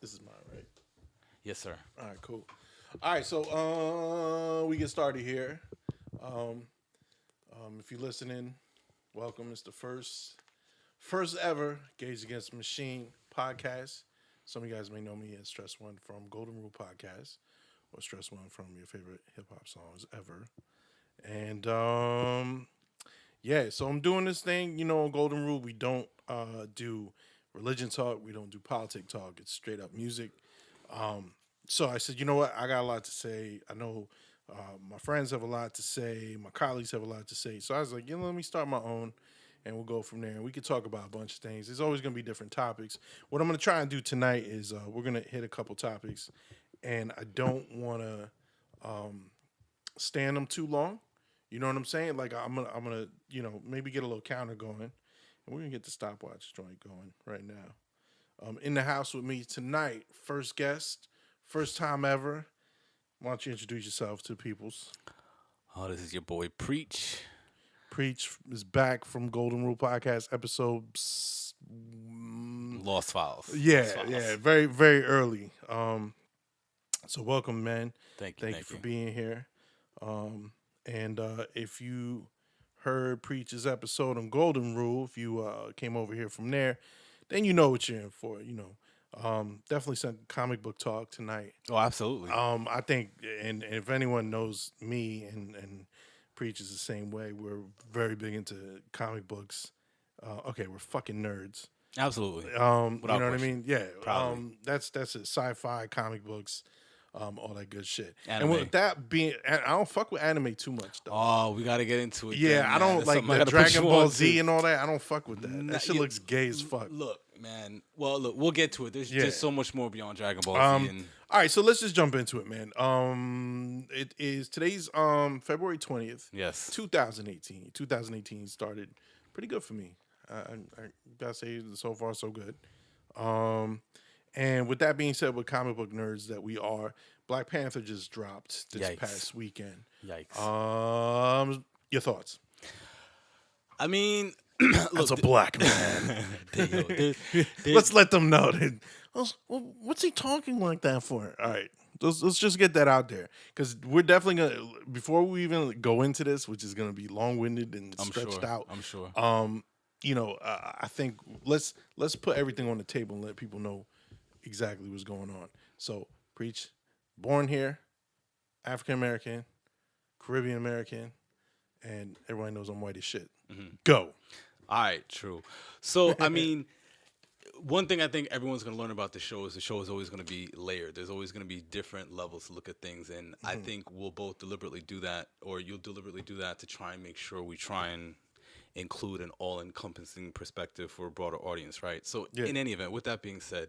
This is mine, right? Yes, sir. All right, cool. All right, so we get started here. Um, if you're listening, welcome. It's the first ever Gage Against Machine podcast. Some of you guys may know me as Stress One from Golden Rule Podcast, or Stress One from your favorite hip hop songs ever. And yeah, so I'm doing this thing. On Golden Rule, we don't do religion talk. We don't do politic talk. It's straight up music. So I said, you know what? I got a lot to say. I know my friends have a lot to say. My colleagues have a lot to say. So I was like, let me start my own, and we'll go from there. And we could talk about a bunch of things. There's always going to be different topics. What I'm going to try and do tonight is we're going to hit a couple topics, and I don't want to stand them too long. You know what I'm saying? Like I'm gonna maybe get a little counter going, and we're gonna get the stopwatch joint going right now. In the house with me tonight, first guest, first time ever. Why don't you introduce yourself to the peoples? Oh, this is your boy Preach. Preach is back from Golden Rule Podcast episode. Lost Files. Yeah, Lost Files. yeah, very very early. So welcome, man. Thank you. Thank you for being here. And if you heard Preach's episode on Golden Rule, if you came over here from there, then you know what you're in for. Definitely some comic book talk tonight. Oh, absolutely. I think, and if anyone knows me and Preach is the same way, we're very big into comic books. Okay, we're fucking nerds. Absolutely. You know what I question. mean? Yeah. Proudly. That's it. Sci-fi, comic books, all that good shit. Anime. And with that being, I don't fuck with anime too much though. Oh, we got to get into it. Yeah, then, I don't That's like something I the gotta put Dragon you Ball on Z to. and all that. I don't fuck with that. Nah, That shit looks gay as fuck. Look, man. Well, look, we'll get to it. There's Yeah. just so much more beyond Dragon Ball Z. And All right, so let's just jump into it, man. It is today's February 20th, yes. 2018. 2018 started pretty good for me. I gotta say, so far so good. And with that being said, with comic book nerds that we are, Black Panther just dropped this Yikes. past weekend. Yikes. Your thoughts? I mean, As a black man, there- let's let them know. What's he talking like that for? All right, let's just get that out there, because we're definitely gonna, before we even go into this, which is gonna be long winded and stretched out. I'm sure. I think let's put everything on the table and let people know exactly what's going on. So, Preach, born here, African American, Caribbean American, and everybody knows I'm white as shit. Go. All right, true. So, I mean, one thing I think everyone's going to learn about the show is always going to be layered. There's always going to be different levels to look at things. And I think we'll both deliberately do that, or you'll deliberately do that to try and make sure we try and include an all-encompassing perspective for a broader audience, right? So, in any event, with that being said,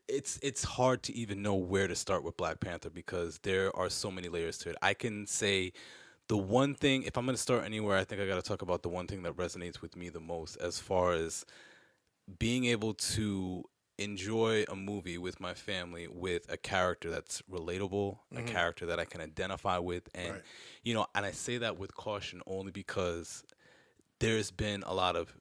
it's hard to even know where to start with Black Panther because there are so many layers to it. I can say the one thing, if I'm going to start anywhere, I think I got to talk about the one thing that resonates with me the most as far as being able to enjoy a movie with my family with a character that's relatable, a character that I can identify with. And, and I say that with caution only because there's been a lot of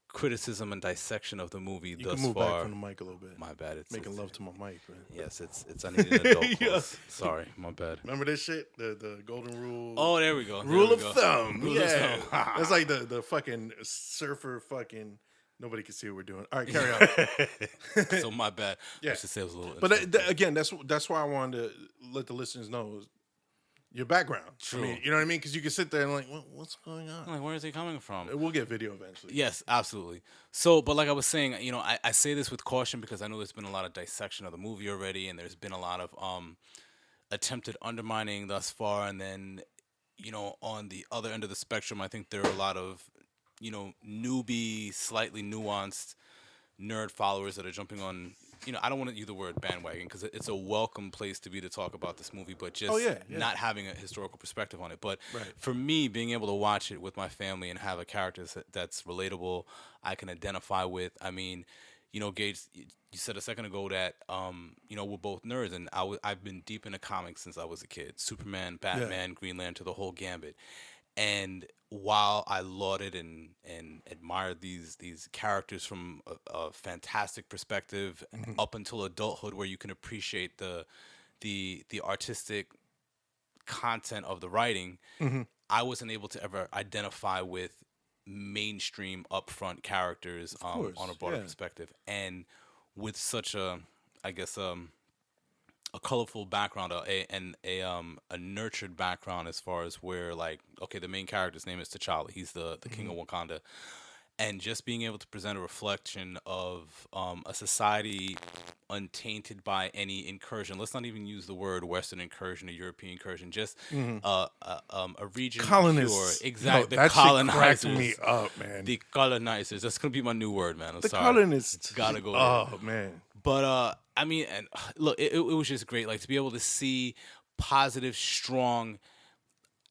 criticism and dissection of the movie You thus can move far. back from the mic a little bit. My bad. It's Making love to my mic, man. Yes, it's I need an adult Yeah. close. Sorry, my bad. Remember this shit? The golden rule. Oh, there we go. Rule There of we go. thumb. Rule of Yeah. thumb. That's like the fucking surfer fucking. Nobody can see what we're doing. All right, carry on. So my bad. Yeah. I should say it was a little. But intro. again, that's why I wanted to let the listeners know your background. True. I mean, you know what I mean? Because you can sit there and like, what's going on? I'm like, where is he coming from? We'll get video eventually. Yes, absolutely. So, but like I was saying, I say this with caution because I know there's been a lot of dissection of the movie already, and there's been a lot of attempted undermining thus far, and then, on the other end of the spectrum, I think there are a lot of, newbie, slightly nuanced nerd followers that are jumping on. I don't want to use the word bandwagon because it's a welcome place to be to talk about this movie, but just not having a historical perspective on it. But for me, being able to watch it with my family and have a character that's relatable, I can identify with. I mean, Gage, you said a second ago that, we're both nerds, and I've been deep into comics since I was a kid. Superman, Batman, Green Lantern, the whole gambit. And while I lauded and admired these characters from a fantastic perspective Hmm. up until adulthood, where you can appreciate the artistic content of the writing, Hmm. I wasn't able to ever identify with mainstream upfront characters Of on a course, broader yeah. perspective, and with such a, I guess, a colorful background, a nurtured background, as far as where, like, okay, the main character's name is T'Challa. He's the king Hmm. of Wakanda, and just being able to present a reflection of a society untainted by any incursion. Let's not even use the word Western incursion or European incursion. Just Hmm. a region pure, Colonists, yo, exact. The that shit cracked me colonizers, up, man. the colonizers. That's gonna be my new word, man. I'm The sorry, it's colonists, gotta go there. oh man. But I mean, and look, it was just great, like, to be able to see positive, strong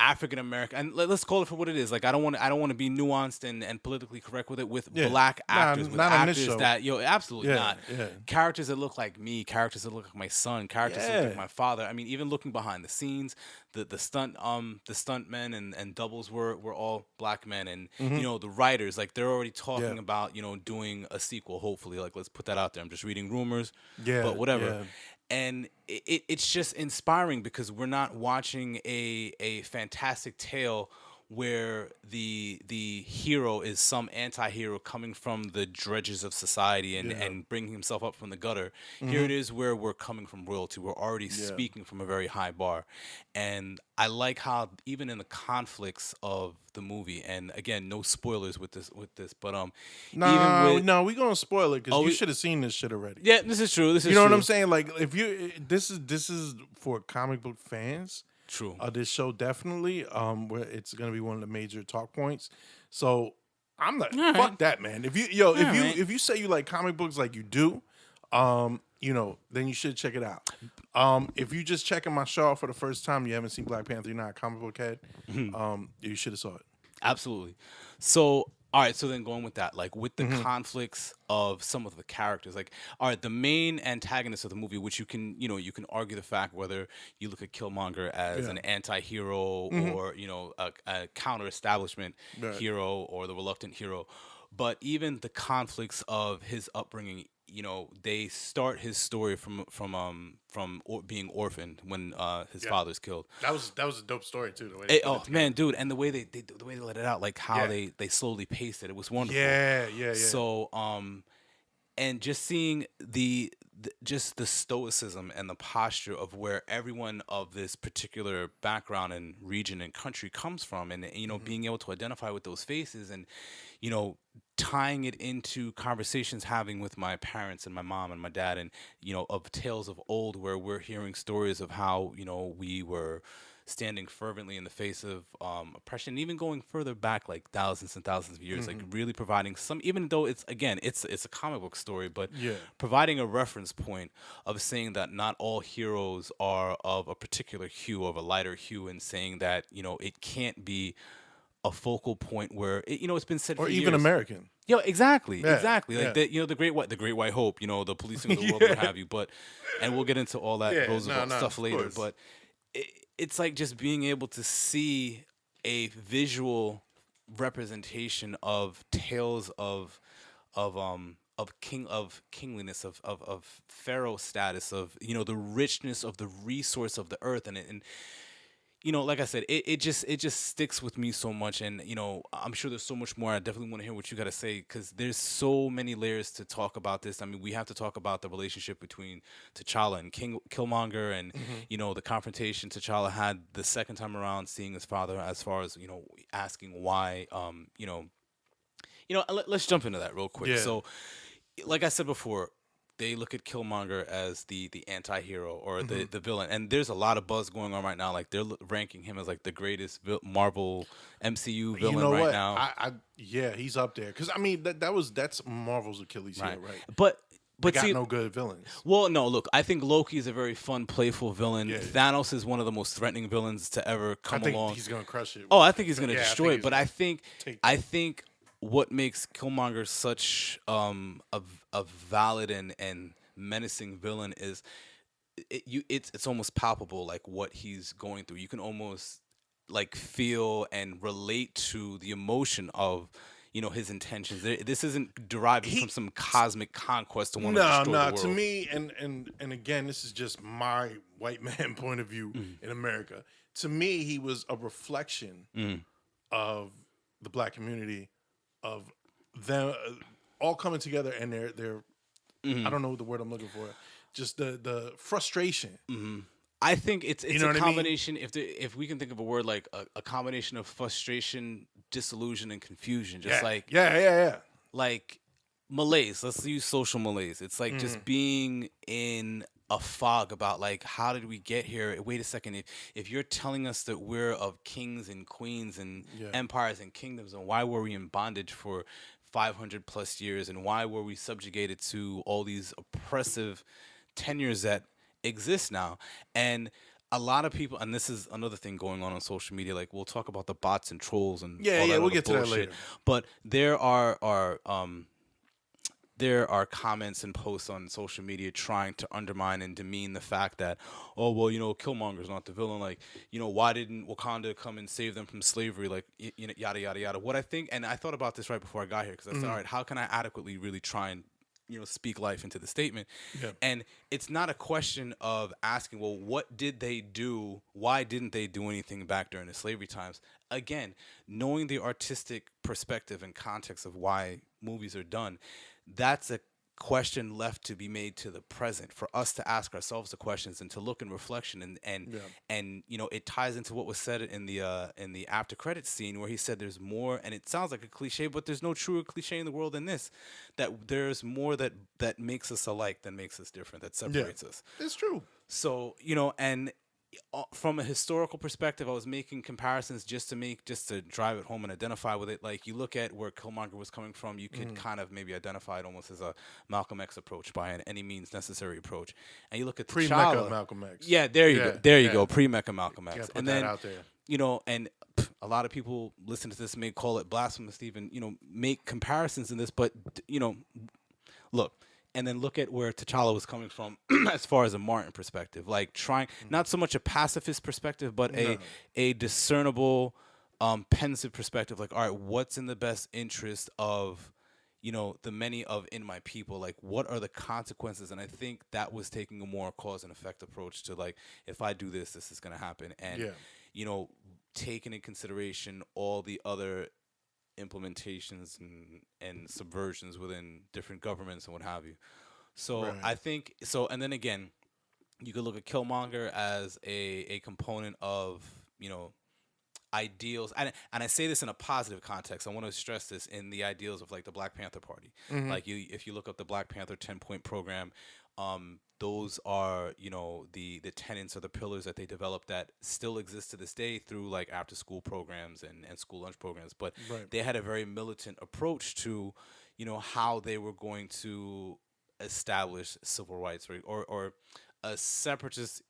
African American, and let's call it for what it is. Like, I don't want to be nuanced and politically correct with it. With Yeah, black nah, actors, with not on this actors show. that, absolutely Yeah, not. yeah, Characters that look like me, characters that look like my son, characters that look like yeah. my father. I mean, even looking behind the scenes, the stunt men and doubles were all black men, and Hmm. the writers, like, they're already Yeah, talking about doing a sequel. Hopefully, like, let's put that out there. I'm just reading rumors, yeah, but whatever. yeah. And it's just inspiring, because we're not watching a fantastic tale where the hero is some anti-hero coming from the dredges of society Yeah. and bringing himself up from the gutter. Here Hmm. it is, where we're coming from royalty. We're already Yeah. speaking from a very high bar. And I like how, even in the conflicts of the movie, and again, no spoilers with this, but even No, with, no, we gonna spoil it because oh, you should have seen this shit already. yeah, this is true. This You is know what I'm true. saying? Like, if you, this is for comic book fans. True. This show definitely, where it's gonna be one of the major talk points. So I'm not, All fuck right. that, man. If All right. if you say you like comic books like you do, then you should check it out. If you just checking my show out for the first time, you haven't seen Black Panther, you're not a comic book head, you should have saw it. Absolutely. So, all right. So then, going with that, like, with the Hmm. conflicts of some of the characters, like, all right, the main antagonist of the movie, which you can argue the fact whether you look at Killmonger as Yeah. an anti-hero, Hmm. or a counter-establishment Right. hero, or the reluctant hero, but even the conflicts of his upbringing. They start his story from being orphaned when his Yeah. father's killed. That was a dope story too. The way Oh man, dude, and the way the way they let it out, like how Yeah. they slowly paced it, it was wonderful. Yeah, yeah, yeah. So and just seeing just the stoicism and the posture of where everyone of this particular background and region and country comes from, and being able to identify with those faces, and you know tying it into conversations having with my parents and my mom and my dad, and of tales of old, where we're hearing stories of how we were standing fervently in the face of oppression, even going further back, like thousands and thousands of years, like really providing some, even though it's a comic book story, but Yeah. providing a reference point of saying that not all heroes are of a particular hue, of a lighter hue, and saying that it can't be a focal point where it's been said Or for even years. American. Yeah, exactly, Yeah, exactly. Like yeah. the great white hope, the policing of the world, Yeah. what have you. But, and we'll get into all that Yeah, Roosevelt no, stuff of later. course. But it's like just being able to see a visual representation of tales of kingliness, of pharaoh status, of the richness of the resource of the earth, and like I said, it just sticks with me so much, and I'm sure there's so much more. I definitely want to hear what you got to say, because there's so many layers to talk about this. I mean, we have to talk about the relationship between T'Challa and Killmonger, and the confrontation T'Challa had the second time around, seeing his father, as far as asking why. Let's jump into that real quick. Yeah. So, like I said before, they look at Killmonger as the anti-hero, or the villain, and there's a lot of buzz going on right now. Like, they're ranking him as like the greatest Marvel MCU villain You know right what? now. Yeah, he's up there. Because I mean, that's Marvel's Achilles heel, right? But They but got see, no good villains. well, no, look, I think Loki is a very fun, playful villain. Yeah. Thanos is one of the most threatening villains to ever I come think along. he's gonna crush it. Oh, I think he's gonna Yeah, I destroy think it. he's But gonna I think take I think what makes Killmonger such a valid and menacing villain is it's almost palpable, like what he's going through. You can almost, like feel and relate to the emotion of his intentions. This isn't deriving from He some cosmic conquest to want to no, destroy the no. To world. me, and again, this is just my white man point of view in America. To me, he was a reflection of the black community, of them all coming together, and they're I don't know the word I'm looking for. Just the frustration. I think it's You know a what I mean? combination. If we can think of a word like a combination of frustration, disillusion, and confusion, just like malaise. Let's use social malaise. It's like just being in a fog about like how did we get here? Wait a second. If you're telling us that we're of kings and queens and empires and kingdoms, and why were we in bondage for 500 plus years, and why were we subjugated to all these oppressive tenures that exist now? And a lot of people, and this is another thing going on social media, like we'll talk about the bots and trolls and all that we'll other get to that bullshit, later. but there are comments and posts on social media trying to undermine and demean the fact that, oh well, Killmonger's not the villain. Like, why didn't Wakanda come and save them from slavery? Like, yada yada yada. What I think, and I thought about this right before I got here, because I said, all right, how can I adequately really try and speak life into the statement? And it's not a question of asking, well, what did they do? Why didn't they do anything back during the slavery times? Again, knowing the artistic perspective and context of why movies are done, that's a question left to be made to the present for us to ask ourselves the questions and to look in reflection, and it ties into what was said in the after credits scene, where he said there's more, and it sounds like a cliche, but there's no truer cliche in the world than this, that there's more that makes us alike than makes us different, that separates us. It's true. So and from a historical perspective, I was making comparisons just to drive it home and identify with it. Like, you look at where Killmonger was coming from, you could kind of maybe identify it almost as a Malcolm X approach, by an any means necessary approach. And you look at Pre-Mecca Malcolm X. Yeah, there you go. There you go. Pre-Mecca Malcolm X. Put that out there. And a lot of people listen to this may call it blasphemous to even, make comparisons in this, but look. And then look at where T'Challa was coming from as far as a Martin perspective, like trying not so much a pacifist perspective, but a discernible, pensive perspective. Like, all right, what's in the best interest of, the many of in my people? Like, what are the consequences? And I think that was taking a more cause and effect approach to, like, if I do this, this is going to happen. And, taking in consideration all the other implementations and subversions within different governments and what have you. So I think so. And then again, you could look at Killmonger as a component of ideals, and I say this in a positive context. I want to stress this in the ideals of like the Black Panther Party. Like, if you look up the Black Panther 10-point program, those are the tenets or the pillars that they developed that still exist to this day through like after school programs and school lunch programs. But they had a very militant approach to how they were going to establish civil rights, or a separatist.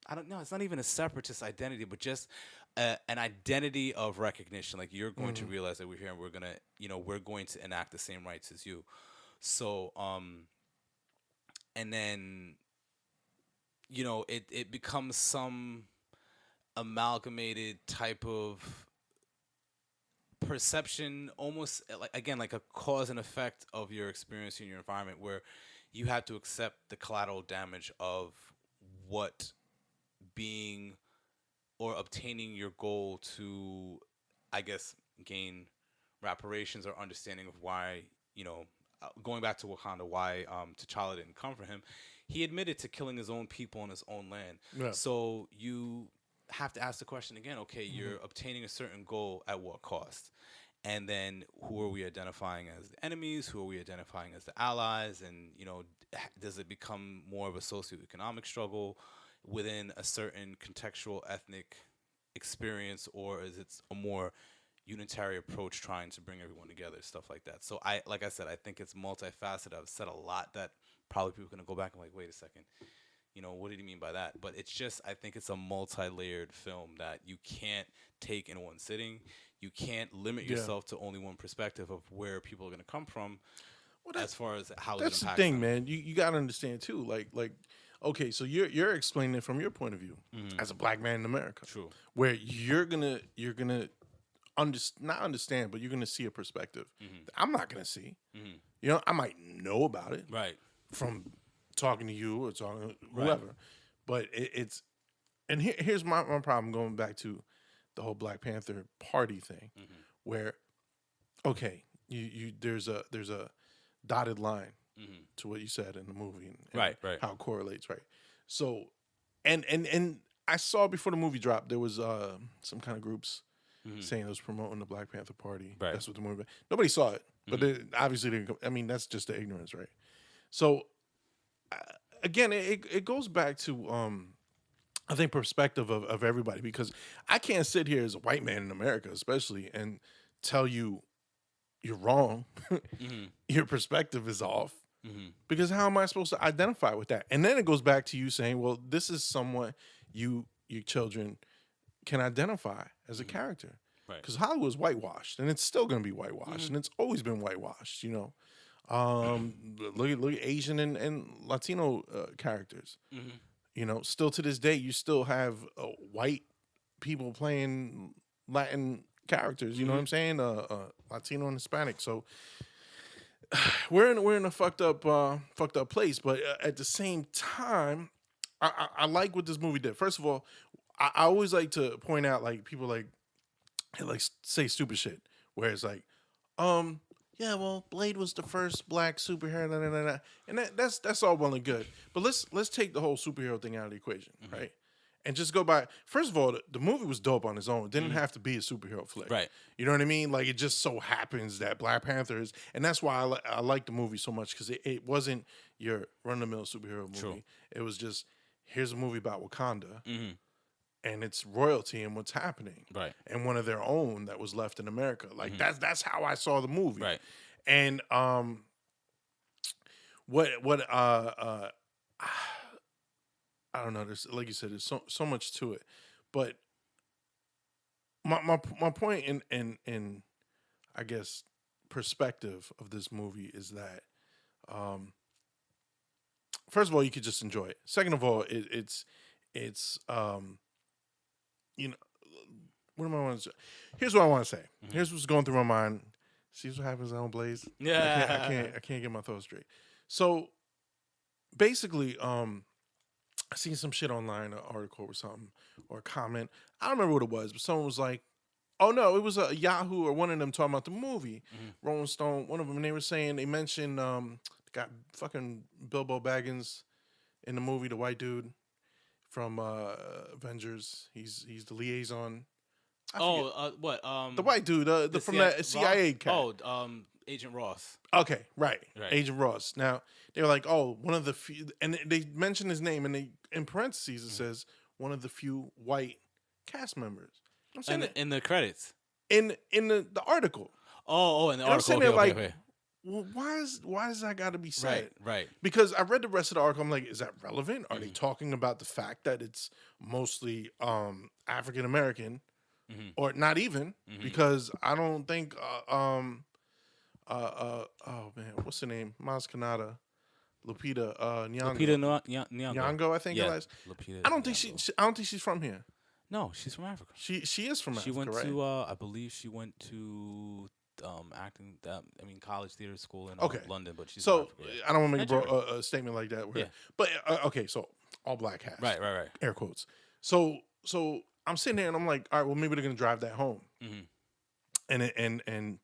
I don't know. It's not even a separatist identity, but just an identity of recognition. Like, you're going to realize that we're here, and we're going to enact the same rights as you. So and then it becomes some amalgamated type of perception, almost like, again, like a cause and effect of your experience in your environment, where you have to accept the collateral damage of what being or obtaining your goal to, I guess, gain reparations or understanding of why, going back to Wakanda, why T'Challa didn't come for him. He admitted to killing his own people on his own land. So you have to ask the question again, okay, you're obtaining a certain goal at what cost? And then who are we identifying as the enemies? Who are we identifying as the allies? And, does it become more of a socioeconomic struggle within a certain contextual ethnic experience, or is it a more unitary approach trying to bring everyone together, stuff like that? So like I said, I think it's multifaceted. I've said a lot that probably people are going to go back and like, wait a second, what did he mean by that? But it's just, I think it's a multi-layered film that you can't take in one sitting. You can't limit yourself to only one perspective of where people are going to come from, as far as how that's it impacts the thing, them. man. You got to understand too. Like okay, so you're explaining it from your point of view as a black man in America. True. Where you're gonna not understand, but you're gonna see a perspective that I'm not gonna see. You know, I might know about it Right. from talking to you or talking to Right. whoever, but it's and here's my problem going back to the whole Black Panther party thing, where okay, you there's a dotted line to what you said in the movie and Right. how it correlates, right? So and I saw before the movie dropped there was some kind of groups saying it was promoting the Black Panther Party. Right. That's what the movie. Nobody saw it, but they obviously didn't. I mean, that's just the ignorance, right? So again, it goes back to I think perspective of everybody, because I can't sit here as a white man in America, especially, and tell you you're wrong. Your perspective is off. Because how am I supposed to identify with that? And then it goes back to you saying, well, this is someone you children can identify as a character. Right. Because Hollywood is whitewashed, and it's still going to be whitewashed, and it's always been whitewashed, you know. Look at Asian and Latino characters. You know, still to this day, you still have white people playing Latin characters. You know what I'm saying? Latino and Hispanic. So we're in a fucked up place. But at the same time, I like what this movie did. First of all, I always like to point out, like, people like say stupid shit where it's like, yeah, well, Blade was the first black superhero, and that's all well and good. But let's take the whole superhero thing out of the equation, right? And just go by. First of all, the movie was dope on its own. It didn't have to be a superhero flick, Right. You know what I mean? Like, it just so happens that Black Panther is, and that's why I like the movie so much, because it wasn't your run of the mill superhero movie. True. It was just, here's a movie about Wakanda. And it's royalty and what's happening, Right. and one of their own that was left in America. Like that's how I saw the movie, Right. And what I don't know. There's, like you said, there's so much to it, but my point in I guess perspective of this movie is that first of all, you could just enjoy it. Second of all, it's you know, what am I want to say? Here's what I want to say. Here's what's going through my mind. See what happens on Blaze? Yeah. I can't get my thoughts straight. So basically, I seen some shit online, an article or something, or a comment. I don't remember what it was, but someone was like, oh no, it was a Yahoo or one of them talking about the movie. Rolling Stone, one of them, and they were saying, they mentioned got fucking Bilbo Baggins in the movie, the white dude from Avengers. He's the liaison. What? The white dude, from that CIA cat. Agent Ross. Okay, right. Right. Agent Ross. Now, they were like, oh, one of the few, and they mentioned his name, and they, in parentheses, it says one of the few white cast members. I'm saying In the credits. in the article. Oh, in the And I'm article. sitting there like, Okay. well, why does that got to be said? Right. Because I read the rest of the article. I'm like, is that relevant? Are they talking about the fact that it's mostly African American, or not even? Because I don't think oh man, what's her name? Maz Kanata, Lupita Nyong'o. Nyong'o, I think it was. Lupita I don't think I don't think she's from here. No, she's from Africa. She is from Africa, She went right? to I believe she went to acting. College theater school in London, but she's so from Africa, yeah. I don't want to make Nigeria. a statement like that. Yeah. But okay, so all black cast. Right. Air quotes. So I'm sitting there and I'm like, all right, well, maybe they're gonna drive that home. And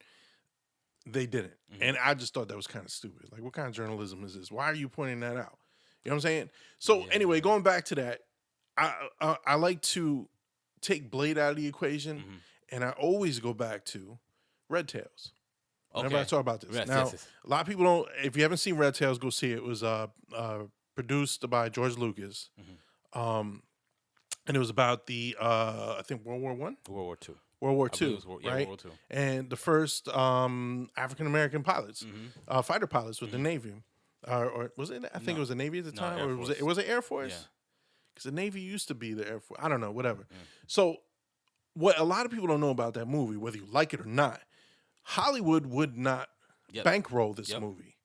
they didn't. And I just thought that was kind of stupid. Like, what kind of journalism is this? Why are you pointing that out? You know what I'm saying? So anyway, going back to that, I like to take Blade out of the equation, and I always go back to Red Tails. Whenever I talk about this. Yes, now, yes. a lot of people don't. If you haven't seen Red Tails, go see it. It was produced by George Lucas, and it was about the I think World War I, World War II. World War I believe II, it was World right? War II. And the first African American pilots, fighter pilots with the Navy, or was it? I think it was the Navy at the time, Air or was it? Force. It was the Air Force. Yeah. Because the Navy used to be the Air Force. I don't know, whatever. So, what a lot of people don't know about that movie, whether you like it or not, Hollywood would not bankroll this movie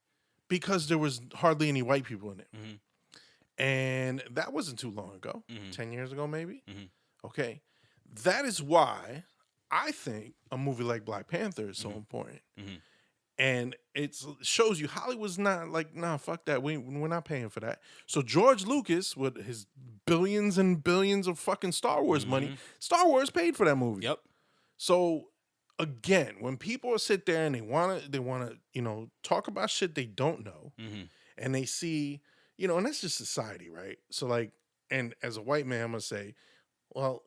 because there was hardly any white people in it. And that wasn't too long ago, 10 years ago, maybe. Mm-hmm. Okay. That is why I think a movie like Black Panther is so important. Mm-hmm. And it shows you Hollywood's not like, nah, fuck that. We're not paying for that. So George Lucas, with his billions and billions of fucking Star Wars money, Star Wars paid for that movie. Yep. So again, when people sit there and they wanna, talk about shit they don't know, and they see, and that's just society, right? So like, and as a white man, I'm gonna say, well,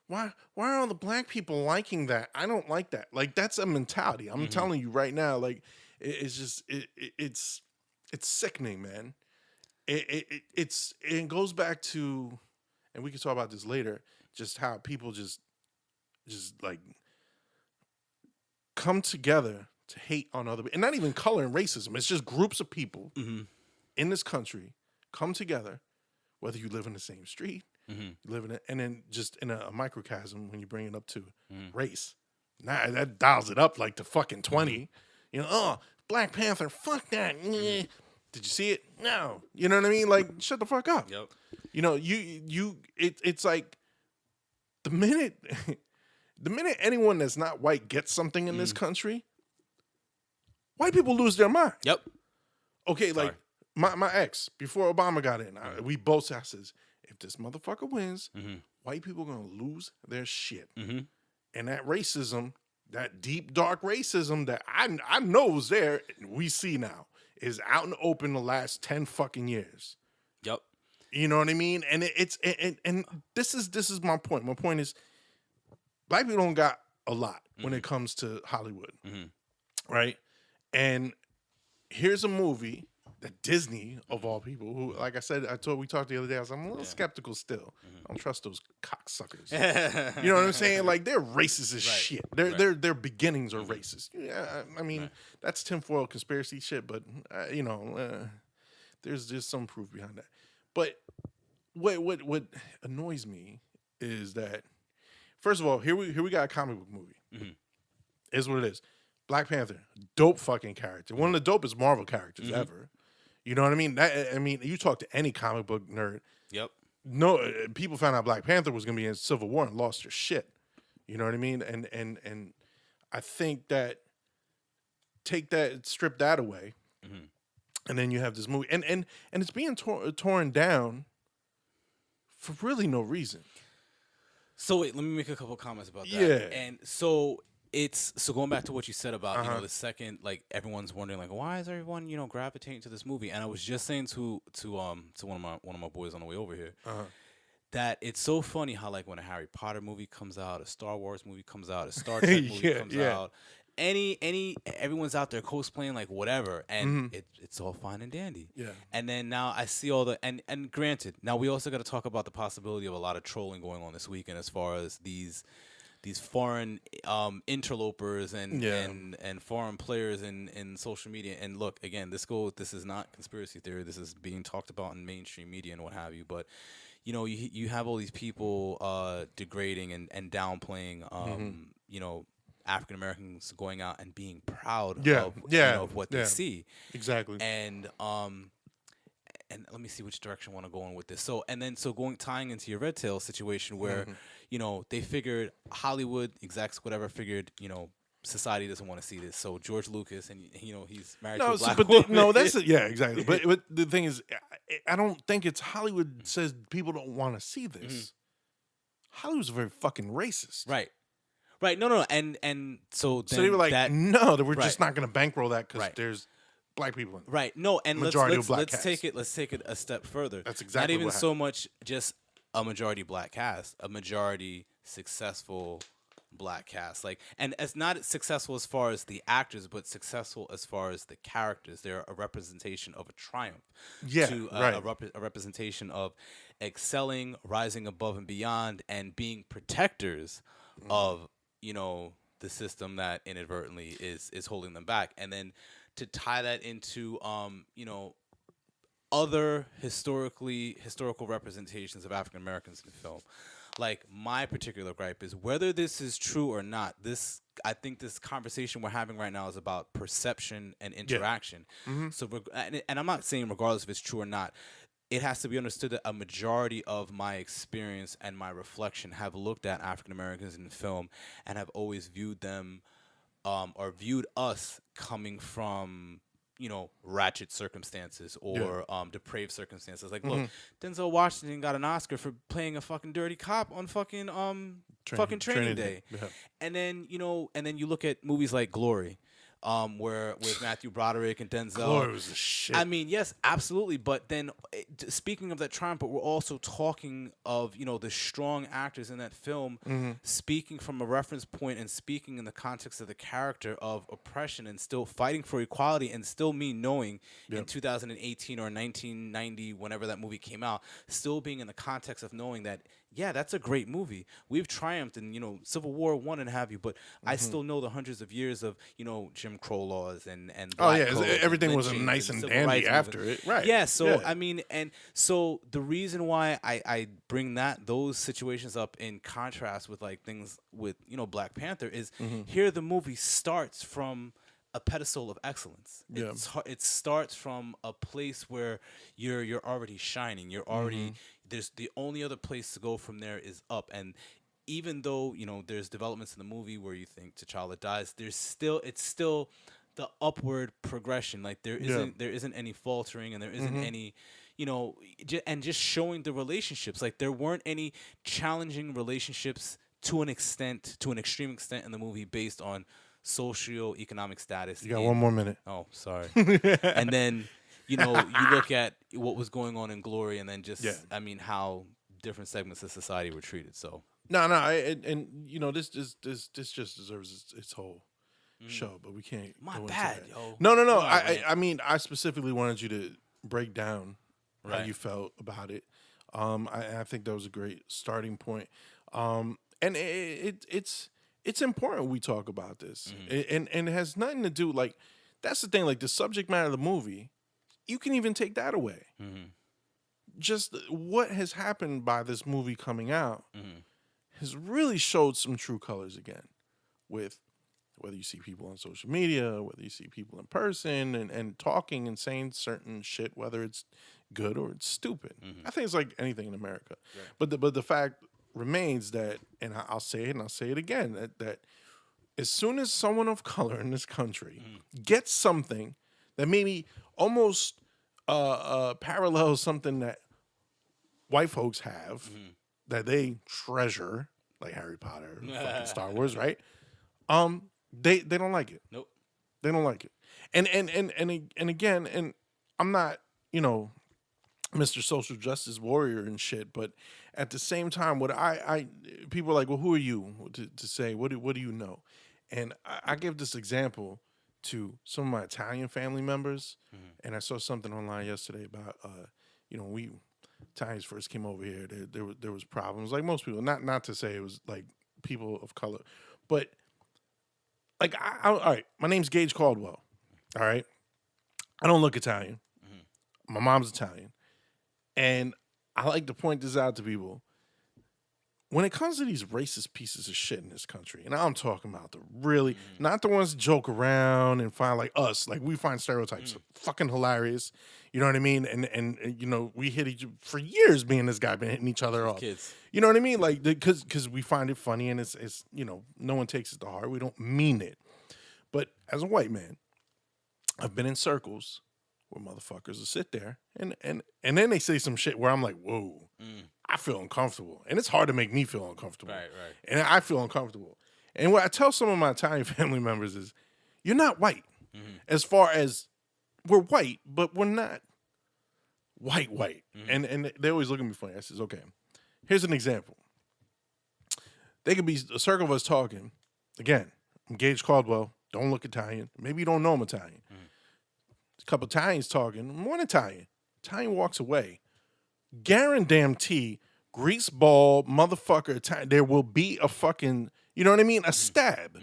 why are all the black people liking that? I don't like that. Like, that's a mentality. I'm telling you right now. Like, it's just it's sickening, man. It goes back to, and we can talk about this later. Just how people just like come together to hate on other, and not even color and racism. It's just groups of people in this country come together, whether you live in the same street. You live in it, and then just in a microcosm when you bring it up to race. Nah, that dials it up like to fucking 20. Black Panther, fuck that. Did you see it? No. You know what I mean? Like, shut the fuck up. Yep. It's like the minute anyone that's not white gets something in this country, white people lose their mind. Yep. Okay, Sorry. like my ex, before Obama got in, we both said, if this motherfucker wins, white people are going to lose their shit. And that racism, that deep, dark racism that I know was there, we see now, is out in the open the last 10 fucking years. Yep. You know what I mean? And and this is my point. My point is, black people don't got a lot when it comes to Hollywood. Right? And here's a movie that Disney, of all people, who, like I said, we talked the other day, I'm a little skeptical still. I don't trust those cocksuckers. You know what I'm saying? Like, they're racist as shit. Their beginnings are racist. Yeah, I mean, that's tinfoil conspiracy shit, but there's some proof behind that. But what annoys me is that, first of all, here we got a comic book movie. Is what it is. Black Panther, dope fucking character. One of the dopest Marvel characters ever. You know what I mean? You talk to any comic book nerd. Yep. No, people found out Black Panther was going to be in Civil War and lost their shit. You know what I mean? And I think that strip that away, and then you have this movie, and it's being torn down for really no reason. So wait, let me make a couple comments about that. Yeah. And so going back to what you said about the second, like, everyone's wondering, like, why is everyone gravitating to this movie? And I was just saying to one of my boys on the way over here that it's so funny how, like, when a Harry Potter movie comes out, a Star Wars movie comes out, a Star Trek movie comes out, everyone's out there cosplaying like whatever, and it's all fine and dandy. Yeah. And then now I see all the and granted, now we also got to talk about the possibility of a lot of trolling going on this weekend as far as these foreign interlopers and foreign players in social media. And look, again, this is not conspiracy theory. This is being talked about in mainstream media and what have you. But you have all these people degrading and downplaying African Americans going out and being proud of what they see. Exactly. And let me see which direction I want to go in with this. So tying into your Red Tail situation where they figured Hollywood execs whatever figured society doesn't want to see this. So George Lucas, and he's married to a black woman. Exactly. But the thing is, I don't think it's Hollywood says people don't want to see this. Hollywood's very fucking racist. Right. Right. No. And so they were like, no, we're just not going to bankroll that because there's black people in it. Right. No. And let's take it a step further. That's exactly not even so much just a majority black cast, a majority successful black cast. Like, and it's not successful as far as the actors, but successful as far as the characters. They're a representation of a triumph. Yeah. A representation of excelling, rising above and beyond, and being protectors of the system that inadvertently is holding them back. And then to tie that into other historical representations of African Americans in film. Like, my particular gripe is whether this is true or not. I think this conversation we're having right now is about perception and interaction. So, and I'm not saying regardless if it's true or not, it has to be understood that a majority of my experience and my reflection have looked at African Americans in film and have always viewed them or viewed us coming from, ratchet circumstances or depraved circumstances. Like, look, Denzel Washington got an Oscar for playing a fucking dirty cop on fucking Training Day. Yeah. And then, you look at movies like Glory, where with Matthew Broderick and Denzel. Glory was the shit. I mean, yes, absolutely. But then, speaking of that triumph, but we're also talking of the strong actors in that film, speaking from a reference point and speaking in the context of the character of oppression and still fighting for equality, and still me knowing in 2018 or 1990, whenever that movie came out, still being in the context of knowing that. Yeah, that's a great movie. We've triumphed in, Civil War won and have you, but I still know the hundreds of years of, Jim Crow laws and black codes everything and was lynchings nice and civil dandy rights after movement. it, right? Yeah, so I mean, and so the reason why I bring those situations up in contrast with like things with Black Panther is here the movie starts from a pedestal of excellence. Yeah. It starts from a place where you're already shining. You're already there's the only other place to go from there is up. And even though there's developments in the movie where you think T'Challa dies, it's still the upward progression. Like there isn't any faltering, and there isn't any and just showing the relationships. Like there weren't any challenging relationships to an extreme extent in the movie based on socioeconomic status. You got 1 more minute. Oh, sorry. And then, you look at what was going on in Glory, and then just, I mean, how different segments of society were treated. So No, this just deserves its whole show, but we can't. My go bad, into that. yo. No. Right. I mean, I specifically wanted you to break down how Right. you felt about it. I think that was a great starting point. And it's important we talk about this, and it has nothing to do like that's the thing. Like the subject matter of the movie, you can even take that away. Just what has happened by this movie coming out has really showed some true colors again, with whether you see people on social media, whether you see people in person and talking and saying certain shit, whether it's good or it's stupid. I think it's like anything in America. Right. But the fact remains that, and I'll say it and I'll say it again, that as soon as someone of color in this country gets something that maybe almost parallels something that white folks have that they treasure, like Harry Potter, fucking Star Wars, right? They don't like it. Nope. They don't like it. And again, and I'm not, Mr. Social Justice Warrior and shit, but at the same time, what I people are like, well, who are you to say what do you know? And I give this example to some of my Italian family members, and I saw something online yesterday about we Italians first came over here, there was problems like most people. Not to say it was like people of color, but like all right, my name's Gage Caldwell. All right, I don't look Italian. My mom's Italian. And I like to point this out to people. When it comes to these racist pieces of shit in this country, and I'm talking about the really, not the ones that joke around and find like us, like we find stereotypes fucking hilarious. You know what I mean? And we hit each for years. Me and this guy been hitting each other up. Kids. You know what I mean? Like because we find it funny and it's no one takes it to heart. We don't mean it. But as a white man, I've been in circles where motherfuckers will sit there and then they say some shit where I'm like, whoa, I feel uncomfortable. And it's hard to make me feel uncomfortable. Right. And I feel uncomfortable. And what I tell some of my Italian family members is, you're not white. As far as we're white, but we're not white. And they always look at me funny. I says, okay, here's an example. They could be a circle of us talking. Again, I'm Gage Caldwell. Don't look Italian. Maybe you don't know I'm Italian. A couple Italians talking. One Italian. Italian walks away. Guarantee, grease ball, motherfucker, Italian. There will be a fucking, you know what I mean? A stab.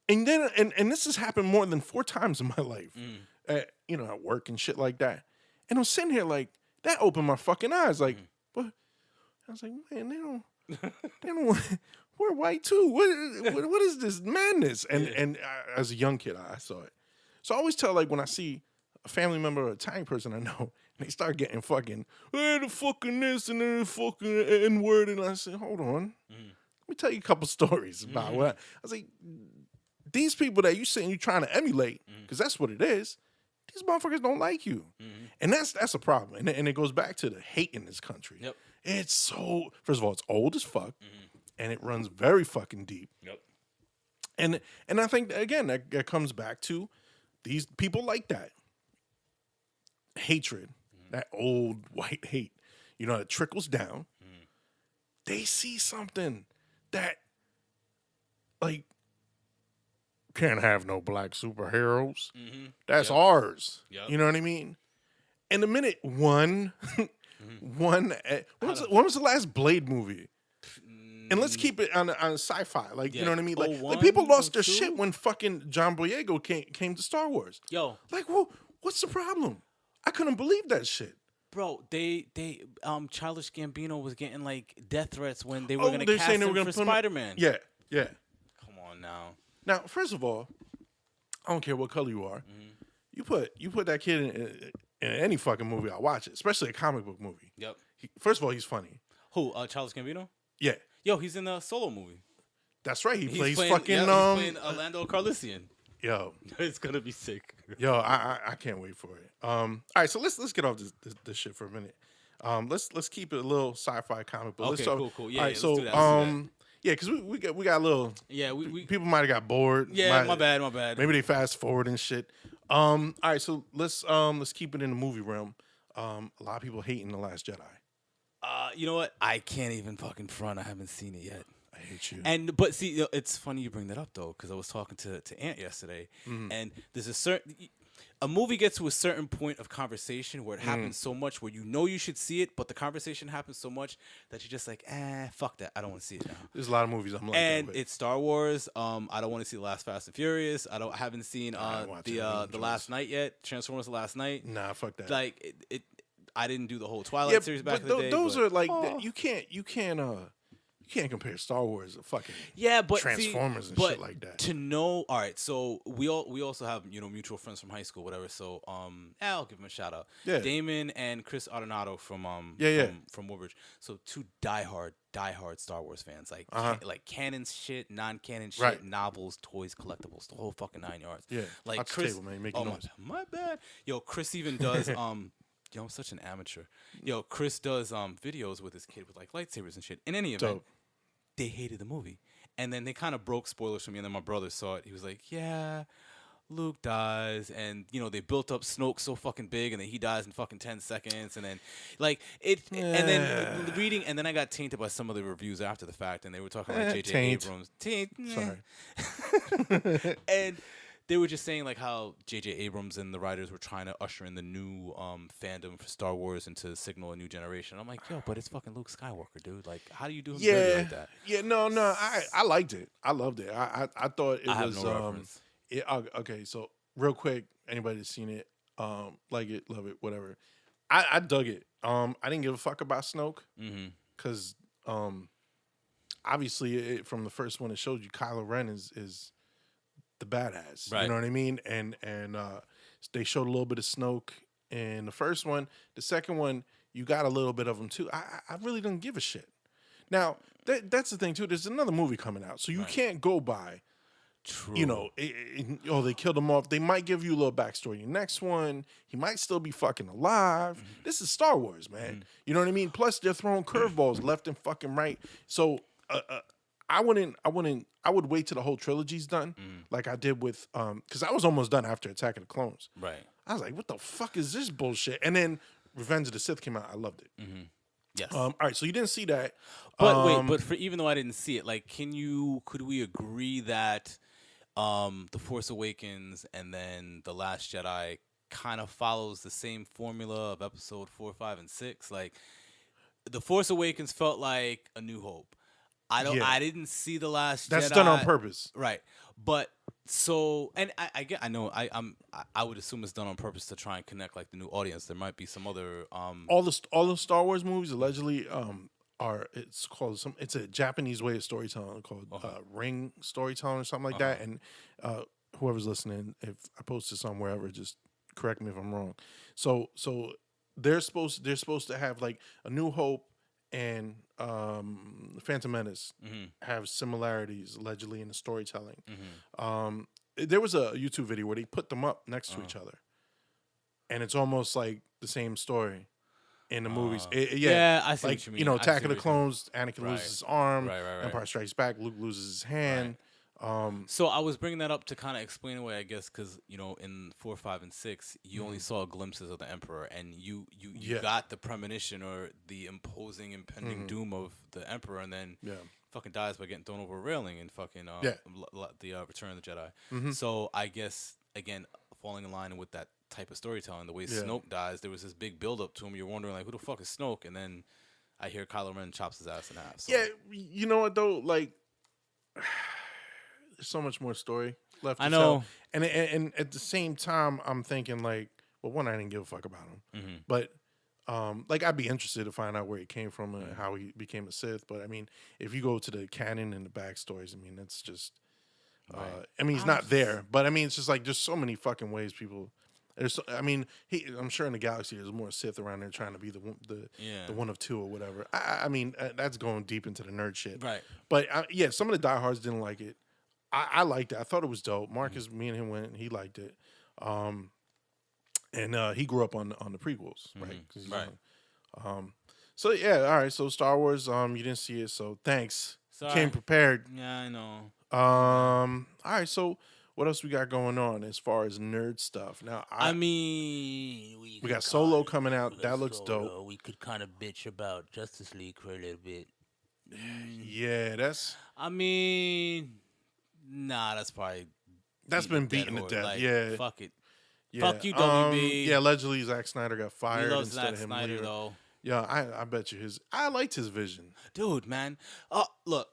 And then, and this has happened more than 4 times in my life. At work and shit like that. And I'm sitting here like, that opened my fucking eyes. Like, what? I was like, man, they don't we're white too. What is this madness? And as a young kid, I saw it. So I always tell, like, when I see a family member or a Italian person I know, They start getting fucking, the fucking this and then the fucking N-word. And I said, hold on. Let me tell you a couple stories about what. I was like, these people that you saying you trying to emulate, because that's what it is, these motherfuckers don't like you. And that's a problem. And it goes back to the hate in this country. Yep. It's so, first of all, it's old as fuck. And it runs very fucking deep. Yep. And I think, again, that comes back to these people like that. Hatred, that old white hate, that trickles down. They see something that, like, can't have no black superheroes. That's ours. Yep. You know what I mean? And the minute when was the last Blade movie? And let's keep it on sci-fi. Like, you know what I mean? Like people lost their shit when fucking John Boyega came to Star Wars. Yo. Like, well, what's the problem? I couldn't believe that shit. Bro, Childish Gambino was getting like death threats when they were gonna cast him for Spider-Man. Yeah. Come on now. Now, first of all, I don't care what color you are. You put that kid in any fucking movie, I'll watch it. Especially a comic book movie. Yep. First of all, he's funny. Who? Childish Gambino? Yeah. Yo, he's in the Solo movie. That's right. He's playing Orlando Carlisian. Yo, it's gonna be sick. Yo, I can't wait for it. All right, so let's get off this shit for a minute. Let's keep it a little sci-fi comic book. Okay, cool. Yeah, all right, let's so do that. yeah, because we got a little. Yeah, we people might have got bored. Yeah, my bad. Maybe they fast forward and shit. All right, so let's keep it in the movie realm. A lot of people hating The Last Jedi. You know what? I can't even fucking front. I haven't seen it yet. I hate you. But see, it's funny you bring that up though, because I was talking to Ant yesterday, and there's a movie gets to a certain point of conversation where it happens so much where you should see it, but the conversation happens so much that you're just like, fuck that, I don't want to see it now. There's a lot of movies I'm like, and it's Star Wars. I don't want to see the last Fast and Furious. I haven't seen the Last Night yet. Transformers: The Last Night. Nah, fuck that. Like I didn't do the whole Twilight series back in the day. Those are like you can't compare Star Wars to fucking Transformers and shit like that. To know, all right. So we also have mutual friends from high school, whatever. So I'll give them a shout out. Yeah. Damon and Chris Adonato from Woodbridge. So two diehard Star Wars fans, like like canon shit, non-canon shit, novels, toys, collectibles, the whole fucking 9 yards. Yeah. Like Chris, table, man. Making noise. My bad. Yo, Chris even does Yo, I'm such an amateur. Yo, Chris does videos with his kid with like lightsabers and shit. In any event, they hated the movie. And then they kind of broke spoilers for me, and then my brother saw it. He was like, yeah, Luke dies, and they built up Snoke so fucking big, and then he dies in fucking 10 seconds, and then and then reading, and then I got tainted by some of the reviews after the fact, and they were talking about J.J. Abrams. Sorry. And they were just saying like how J.J. Abrams and the writers were trying to usher in the new fandom for Star Wars and to signal a new generation. I'm like, yo, but it's fucking Luke Skywalker, dude. Like, how do you do him dirty like that? Yeah, no, I liked it. I loved it. I thought it was. No reference. Okay, so real quick, anybody that's seen it, like it, love it, whatever. I dug it. I didn't give a fuck about Snoke because obviously from the first one it showed you Kylo Ren is the badass, you know what I mean? And they showed a little bit of Snoke in the first one. The second one, you got a little bit of him too. I really didn't give a shit. Now that's the thing too. There's another movie coming out, so you can't go by. True. They killed him off. They might give you a little backstory. The next one, he might still be fucking alive. This is Star Wars, man. You know what I mean? Plus, they're throwing curveballs left and fucking right. So I would wait till the whole trilogy's done, like I did with because I was almost done after Attack of the Clones. Right. I was like, what the fuck is this bullshit? And then Revenge of the Sith came out. I loved it. Yes. All right, so you didn't see that. But for even though I didn't see it, like, could we agree that The Force Awakens and then The Last Jedi kind of follows the same formula of episode 4, 5, and 6? Like, The Force Awakens felt like A New Hope. I didn't see The Last Jedi. That's done on purpose. Right. But so, and I would assume it's done on purpose to try and connect like the new audience. There might be some other all the Star Wars movies allegedly it's a Japanese way of storytelling called ring storytelling or something like that. And whoever's listening, if I post this on wherever, just correct me if I'm wrong. So they're supposed to have like A New Hope and Phantom Menace have similarities allegedly in the storytelling. There was a YouTube video where they put them up next to each other, and it's almost like the same story in the movies. Yeah, I see like what you mean. Attack of the Clones, Anakin loses his arm, Right. Empire Strikes Back, Luke loses his hand. So I was bringing that up to kind of explain away, I guess, because in 4, 5, and 6, you only saw glimpses of the Emperor, and you got the premonition or the imposing, impending doom of the Emperor, and then fucking dies by getting thrown over a railing in fucking the Return of the Jedi. So I guess again, falling in line with that type of storytelling, the way Snoke dies, there was this big build up to him. You're wondering like, who the fuck is Snoke? And then I hear Kylo Ren chops his ass in half. So. Yeah, you know what though, like. There's so much more story left to know. tell. And at the same time, I'm thinking like, well, one, I didn't give a fuck about him. But like I'd be interested to find out where he came from and how he became a Sith. But I mean, if you go to the canon and the backstories, I mean, it's just I mean, he's not there. But I mean, it's just like there's so many fucking ways people I'm sure in the galaxy there's more Sith around there trying to be the one of two or whatever. I mean, that's going deep into the nerd shit. Right. But some of the diehards didn't like it. I liked it. I thought it was dope. Marcus, me and him went, and he liked it. And he grew up on the prequels, right? Right. So yeah, all right. So Star Wars, you didn't see it, so thanks. Sorry. Came prepared. Yeah, I know. All right. So what else we got going on as far as nerd stuff? Now, I mean, we got Solo coming out. That looks dope. We could kind of bitch about Justice League for a little bit. Yeah, that's. I mean. Nah, that's probably been beaten to death. Like, fuck it. Yeah. Fuck you, WB. Yeah, allegedly Zack Snyder got fired. He loves instead Zack of him Snyder leaving. though. Yeah, I bet you I liked his vision. Dude, man. Look,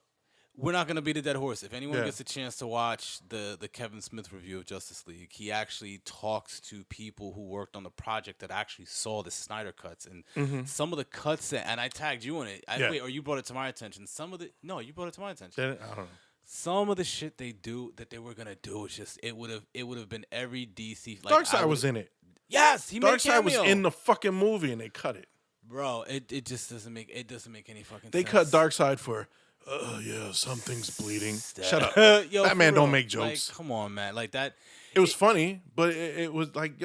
we're not gonna beat a dead horse. If anyone gets a chance to watch the Kevin Smith review of Justice League, he actually talks to people who worked on the project that actually saw the Snyder cuts and some of the cuts and I tagged you in it. Wait, or you brought it to my attention. You brought it to my attention. I don't know. Some of the shit they were gonna do is just it would have been every DC. Like, Darkseid was in it. Yes, he made a Darkseid was cameo. in the fucking movie and they cut it. Bro, it just doesn't make any fucking they sense. They cut Darkseid for something's bleeding. Shut up. Yo, that man real. don't make jokes. Like, come on, man. Like that. It was funny, but it was like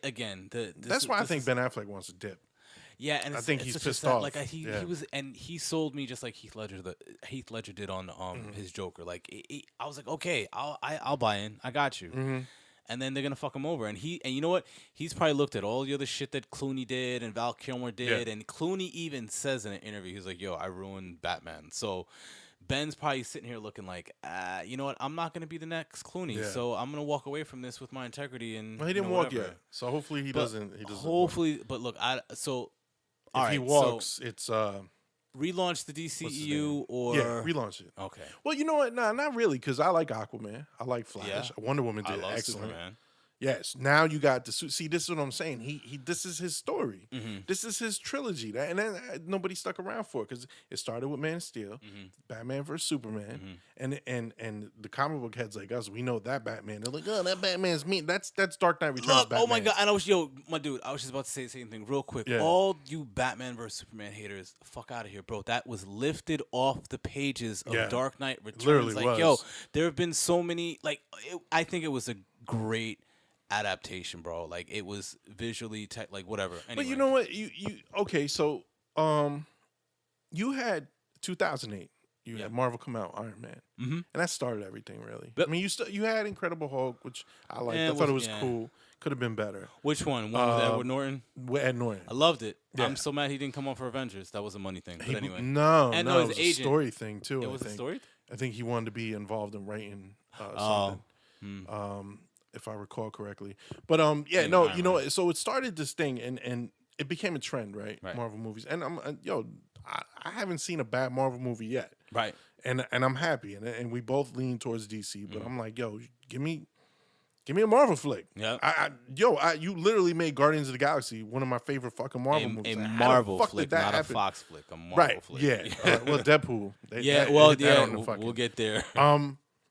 again, that's why I think Ben Affleck wants to dip. Yeah, and I think he's pissed off. off. Like he was, and he sold me just like Heath Ledger did on his Joker. Like I was like, okay, I'll buy in. I got you. And then they're gonna fuck him over. And you know what? He's probably looked at all the other shit that Clooney did and Val Kilmer did. And Clooney even says in an interview, he's like, "Yo, I ruined Batman." So Ben's probably sitting here looking like, you know what? I'm not gonna be the next Clooney. So I'm gonna walk away from this with my integrity. And well, he didn't walk yet. So hopefully he doesn't. Hopefully, but look, if he walks, it's relaunch the DCEU or relaunch it. Okay. Well, you know what? Nah, not really, because I like Aquaman. I like Flash. Yeah. Wonder Woman did excellent. Superman. Yes. Now you got the suit. See, this is what I'm saying. He this is his story. This is his trilogy. Nobody stuck around for it because it started with Man of Steel, Batman vs Superman, and the comic book heads like us, we know that Batman. They're like, oh, that Batman's mean. That's Dark Knight Returns. Look, Batman. oh my god! And my dude, I was just about to say the same thing real quick. Yeah. All you Batman vs Superman haters, fuck out of here, bro. That was lifted off the pages of Dark Knight Returns. Literally like, was. yo, there have been so many. Like, I think it was a great adaptation, bro. Like it was visually like whatever. Anyway. But you know what? You okay? So you had 2008. You had Marvel come out, Iron Man, and that started everything really. Yep. I mean, you had Incredible Hulk, which I liked. I thought it was cool. Could have been better. Which one? One with Edward Norton. With Ed Norton. I loved it. Yeah. I'm so mad he didn't come on for Avengers. That was a money thing. But anyway, no, and it was his agent. a story thing too. It was a story. I think he wanted to be involved in writing something. If I recall correctly. But you know, so it started this thing and it became a trend, right? Marvel movies. And I haven't seen a bad Marvel movie yet. Right. And I'm happy. And we both lean towards DC, but I'm like, yo, give me a Marvel flick. Yeah. You literally made Guardians of the Galaxy one of my favorite fucking Marvel movies. A Marvel flick, not a Fox flick. A Marvel flick. Yeah. Well, Deadpool. We'll get there.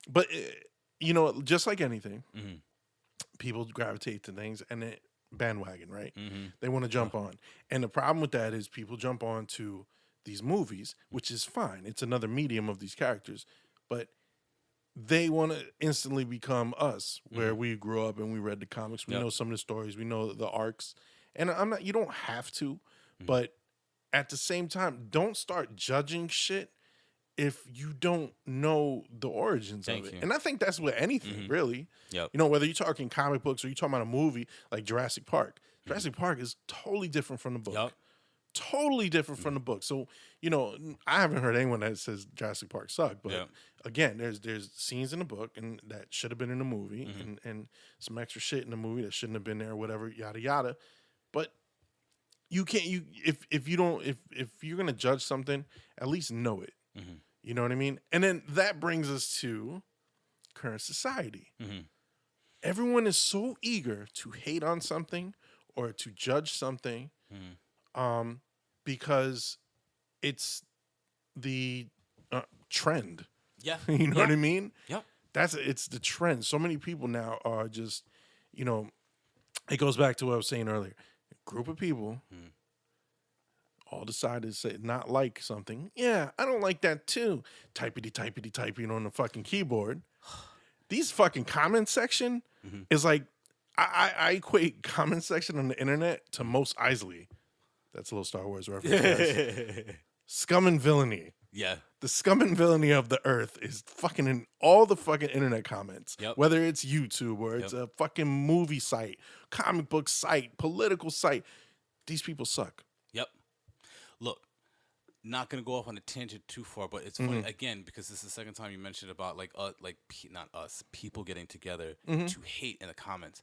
But you know, just like anything, people gravitate to things, and bandwagon, right? They want to jump on. And the problem with that is people jump on to these movies, which is fine. It's another medium of these characters. But they want to instantly become us, where we grew up and we read the comics. We know some of the stories. We know the arcs. And I'm not, you don't have to, but at the same time, don't start judging shit if you don't know the origins of it. And I think that's with anything, really. Yep. You know, whether you're talking comic books or you're talking about a movie like Jurassic Park. Jurassic Park is totally different from the book. Yep. Totally different from the book. So, you know, I haven't heard anyone that says Jurassic Park sucked. But again, there's scenes in the book and that should have been in the movie and some extra shit in the movie that shouldn't have been there, whatever, yada yada. But you can't if you're gonna judge something, at least know it. You know what I mean? And then that brings us to current society. Everyone is so eager to hate on something or to judge something because it's the trend. Yeah. You know what I mean? Yep. It's the trend. So many people now are just, you know, it goes back to what I was saying earlier. A group of people all decided to say not like something. Yeah, I don't like that too. Typing on the fucking keyboard. These fucking comment section is like I equate comment section on the internet to Mos Eisley. That's a little Star Wars reference. Guys. Scum and villainy. Yeah. The scum and villainy of the earth is fucking in all the fucking internet comments. Whether it's YouTube or it's a fucking movie site, comic book site, political site. These people suck. Yep. Look, not gonna go off on a tangent too far, but it's funny again because this is the second time you mentioned about not us, people getting together to hate in the comments.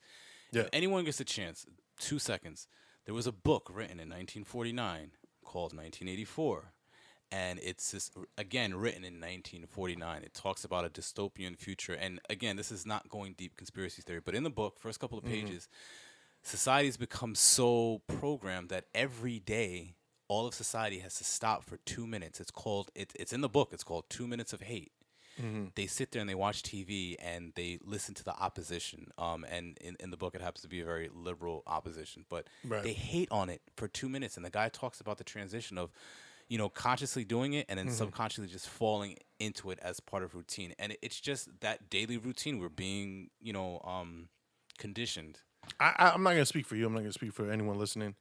Yeah. If anyone gets a chance, 2 seconds. There was a book written in 1949 called 1984. And it's just, again, written in 1949. It talks about a dystopian future. And again, this is not going deep conspiracy theory, but in the book, first couple of pages, society's become so programmed that every day, all of society has to stop for 2 minutes. It's in the book. It's called 2 Minutes of Hate. They sit there and they watch TV and they listen to the opposition. And in the book, it happens to be a very liberal opposition, but they hate on it for 2 minutes. And the guy talks about the transition of, you know, consciously doing it and then subconsciously just falling into it as part of routine. And it's just that daily routine. We're being, you know, conditioned. I'm not going to speak for you. I'm not going to speak for anyone listening.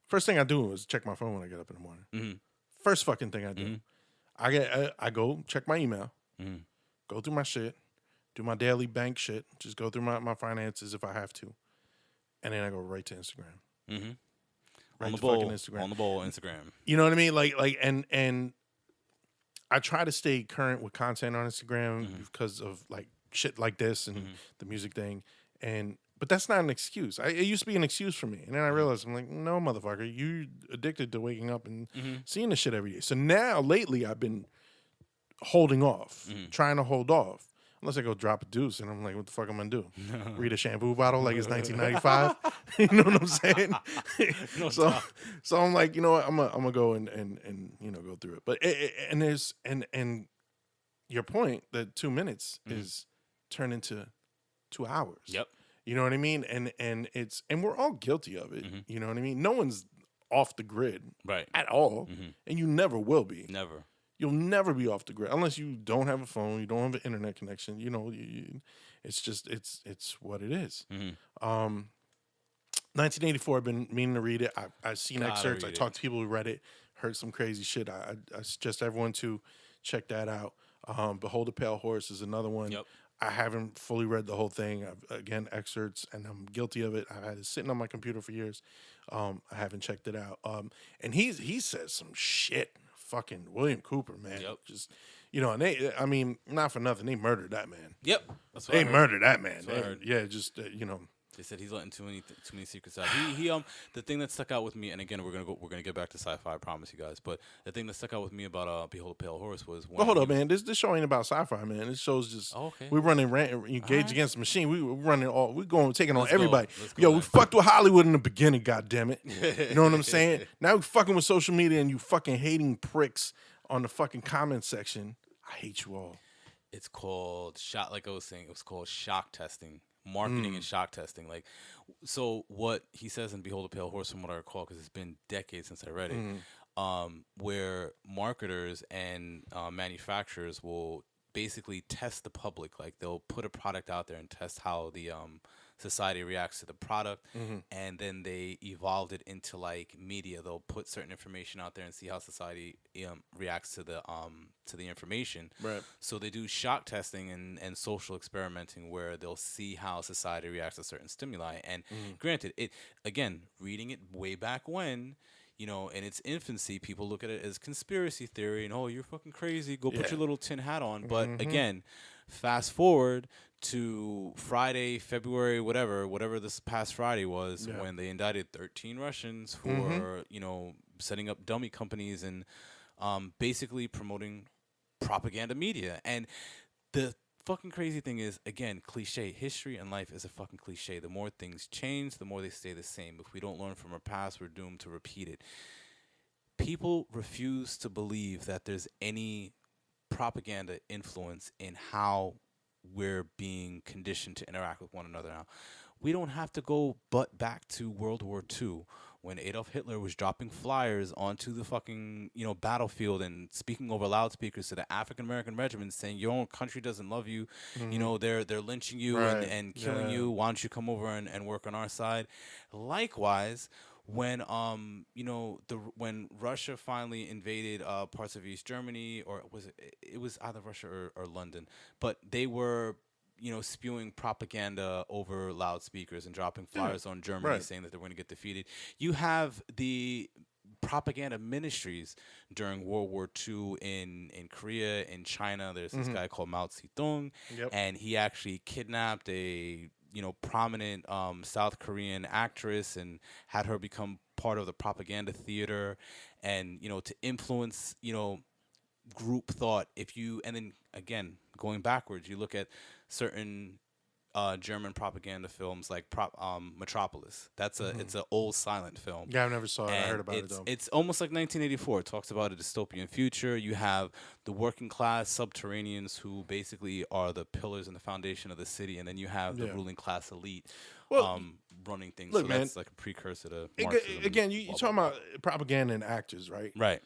First thing I do is check my phone when I get up in the morning. First fucking thing I do. I go check my email, go through my shit, do my daily bank shit, just go through my finances if I have to. And then I go right to Instagram. On the ball, Instagram. You know what I mean? Like, and I try to stay current with content on Instagram because of like shit like this and the music thing. But that's not an excuse. It used to be an excuse for me. And then I realized, I'm like, no, motherfucker, you addicted to waking up and seeing this shit every day. So now, lately, I've been holding off, trying to hold off. Unless I go drop a deuce and I'm like, what the fuck am I gonna do? Read a shampoo bottle like it's 1995? You know what I'm saying? So I'm like, you know what? I'm gonna go and you know, go through it. But and your point that 2 minutes is turned into 2 hours. Yep. You know what I mean? And we're all guilty of it. You know what I mean? No one's off the grid at all. And you never will be. Never. You'll never be off the grid unless you don't have a phone, you don't have an internet connection. You know, it's just it's what it is. 1984. I've been meaning to read it. I've seen excerpts. I talked to people who read it, heard some crazy shit. I suggest everyone to check that out. Behold a Pale Horse is another one. Yep. I haven't fully read the whole thing. Again, excerpts, and I'm guilty of it. I've had it sitting on my computer for years. I haven't checked it out. And he says some shit. Fucking William Cooper, man. Yep. Just, you know, and I mean, not for nothing, they murdered that man. Yep. That's what they murdered that man. Yeah, just you know. They said he's letting too many secrets out. He the thing that stuck out with me, and again we're gonna get back to sci-fi, I promise you guys. But the thing that stuck out with me about Behold a Pale Horse was when. But hold up, man. This show ain't about sci-fi, man. This show's just we're running Gage against the machine. We're running all. We're going taking on everybody. Yo, we fucked with Hollywood in the beginning. God damn it. You know what I'm saying? Now we fucking with social media and you fucking hating pricks on the fucking comment section. I hate you all. It's called like I was saying. It was called shock testing. marketing and shock testing. Like, so what he says in Behold a Pale Horse, from what I recall, because it's been decades since I read it, where marketers and manufacturers will basically test the public. Like, they'll put a product out there and test how the society reacts to the product, and then they evolved it into like media. They'll put certain information out there and see how society reacts to the information. Right. So they do shock testing and social experimenting, where they'll see how society reacts to certain stimuli. And granted, it, again, reading it way back when, you know, in its infancy, people look at it as conspiracy theory and, oh, you're fucking crazy, go put your little tin hat on. But again, fast forward to Friday, February, whatever this past Friday was, when they indicted 13 Russians for, you know, setting up dummy companies and basically promoting propaganda media. And the fucking crazy thing is, again, cliche. History and life is a fucking cliche. The more things change, the more they stay the same. If we don't learn from our past, we're doomed to repeat it. People refuse to believe that there's any propaganda influence in how we're being conditioned to interact with one another now. We don't have to go but back to World War II, when Adolf Hitler was dropping flyers onto the fucking, you know, battlefield and speaking over loudspeakers to the African American regiments, saying your own country doesn't love you, you know, they're lynching you and killing you. Why don't you come over and work on our side? Likewise, when you know, when Russia finally invaded parts of East Germany, or it was either Russia or London, but they were, you know, spewing propaganda over loudspeakers and dropping flyers on Germany, saying that they're going to get defeated. You have the propaganda ministries during World War II in Korea, in China. There's this guy called Mao Zedong, and he actually kidnapped a, you know, prominent South Korean actress and had her become part of the propaganda theater, and, you know, to influence, you know, group thought. And then again, going backwards, you look at certain German propaganda films like Metropolis. That's it's an old silent film. Yeah, I never saw it. I heard about it though. It's almost like 1984. It talks about a dystopian future. You have the working class subterraneans who basically are the pillars and the foundation of the city, and then you have the ruling class elite running things. Look, so man, that's like a precursor to Marxism. again, you're talking about propaganda and actors, right? Right.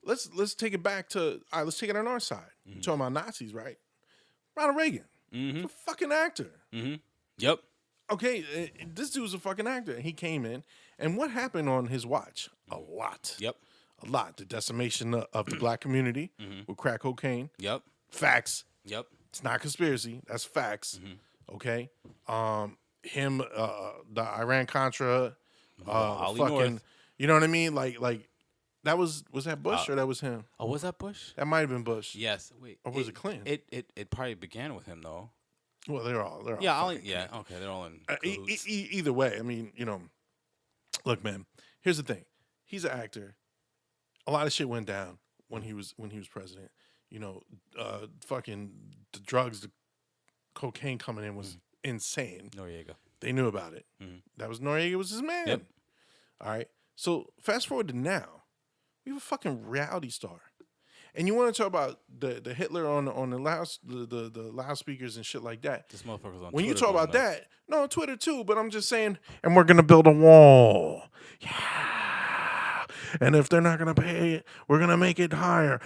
Let's take it back to let's take it on our side. You're talking about Nazis, right? Ronald Reagan. He's a fucking actor. Yep. Okay, this dude's a fucking actor. He came in, and what happened on his watch? A lot. Yep. A lot. The decimation of the black community with crack cocaine. Yep. Facts. Yep. It's not conspiracy. That's facts. Okay. Him, the Iran Contra, Ollie fucking, North. you know what I mean? Like that was that Bush or that was him? Oh, was that Bush? That might have been Bush. Yes. Wait. Or was it Clinton? It probably began with him though. Well, they're all Yeah. fucking Okay. They're all in. cahoots. Either way, I mean, you know, look, man. Here's the thing. He's an actor. A lot of shit went down when he was president. You know, fucking the drugs, the cocaine coming in was insane. Noriega. They knew about it. That was Noriega was his man. Yep. All right. So fast forward to now, we have a fucking reality star, and you want to talk about the Hitler on the loudspeakers and shit like that. This motherfucker's on When you Twitter talk going about nuts. that, no, Twitter too. But I'm just saying, and we're gonna build a wall. Yeah. And if they're not gonna pay it, we're gonna make it higher.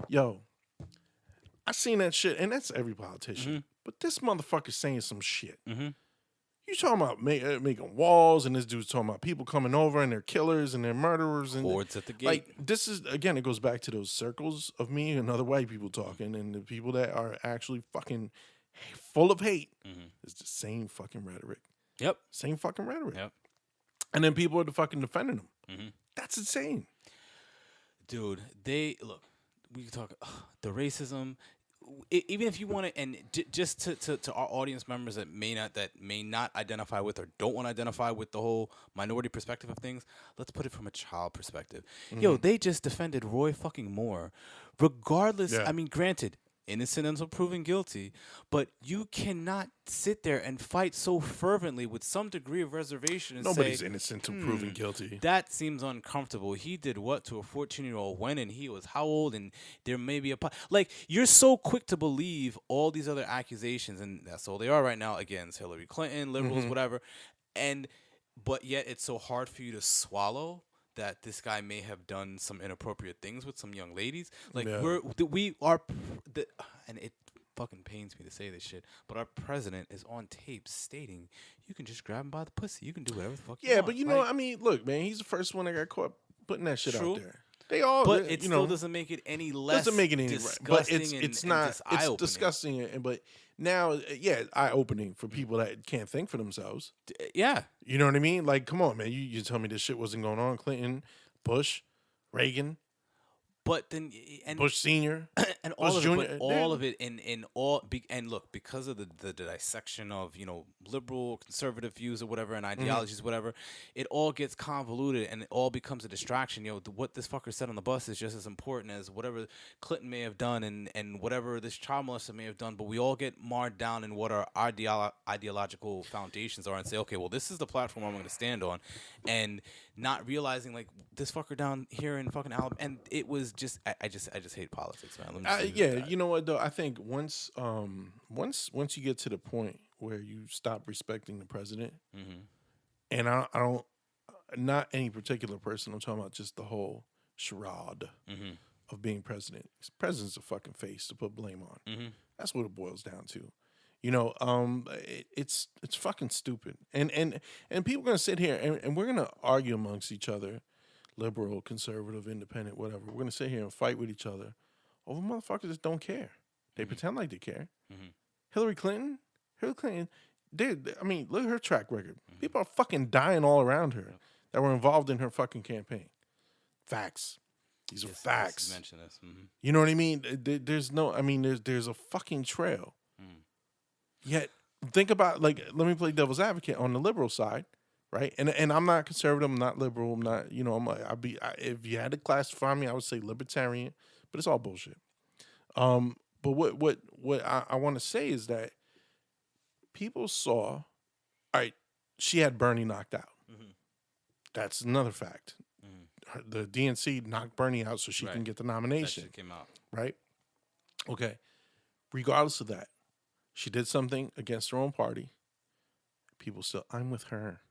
Yo, I seen that shit, and that's every politician. But this motherfucker's saying some shit. You talking about making walls, and this dude's talking about people coming over and they're killers and they're murderers and Hordes at the gate. like this is again, it goes back to those circles of me and other white people talking, and the people that are actually fucking full of hate. It's the same fucking rhetoric. Yep. Same fucking rhetoric. Yep. And then people are fucking defending them. That's insane. Dude, we can talk the racism. Even if you want to, and just to our audience members that may not identify with or don't want to identify with the whole minority perspective of things, let's put it from a child perspective. Yo, they just defended Roy fucking Moore, regardless. Yeah. I mean, granted, innocent until proven guilty, but you cannot sit there and fight so fervently with some degree of reservation and Nobody's say, innocent to proven guilty. that seems uncomfortable. He did what to a 14-year-old when, and he was how old, and there may be like, you're so quick to believe all these other accusations, and that's all they are right now against Hillary Clinton, liberals, whatever, but yet it's so hard for you to swallow that this guy may have done some inappropriate things with some young ladies. Like, Yeah. and it fucking pains me to say this shit, but our president is on tape stating you can just grab him by the pussy. You can do whatever the fuck you Yeah, want. but you know, I mean, look, man, he's the first one that got caught putting that shit True. out there. They all, But it you still know, doesn't make it any less doesn't make it any right. But disgusting it's and not. just It's eye-opening. disgusting, but now, yeah, eye opening for people that can't think for themselves. Yeah. You know what I mean? Like, come on, man. You tell me this shit wasn't going on. Clinton, Bush, Reagan, But then and Bush Senior, and Bush all of Jr. it, but all of it and look, because of the dissection of, you know, liberal conservative views or whatever and ideologies, whatever, it all gets convoluted and it all becomes a distraction. You know, what this fucker said on the bus is just as important as whatever Clinton may have done and whatever this child molester may have done. But we all get marred down in what our ideological foundations are and say, okay, well, this is the platform I'm going to stand on, and not realizing, like, this fucker down here in fucking Alabama, and it was just I just hate politics, man. Let me just leave it at yeah, that. you know what though? I think once you get to the point where you stop respecting the president, and I don't, not any particular person. I'm talking about just the whole charade of being president. President's a fucking face to put blame on. That's what it boils down to. You know, it's fucking stupid, and people are gonna sit here and we're gonna argue amongst each other, liberal, conservative, independent, whatever. We're gonna sit here and fight with each other over motherfuckers that don't care. They pretend like they care. Hillary Clinton, I mean, look at her track record. People are fucking dying all around her that were involved in her fucking campaign. Facts. These are facts. Mention this. You know what I mean? There's no. I mean, there's a fucking trail. Yet, think about, like, let me play devil's advocate on the liberal side, right? And I'm not conservative, I'm not liberal, I'm not, you know, if you had to classify me, I would say libertarian, but it's all bullshit. But what I want to say is that people saw, all right, she had Bernie knocked out. That's another fact. The DNC knocked Bernie out so she can get the That nomination, shit came out. right? Okay. Regardless of that, she did something against her own party. People still, I'm with her.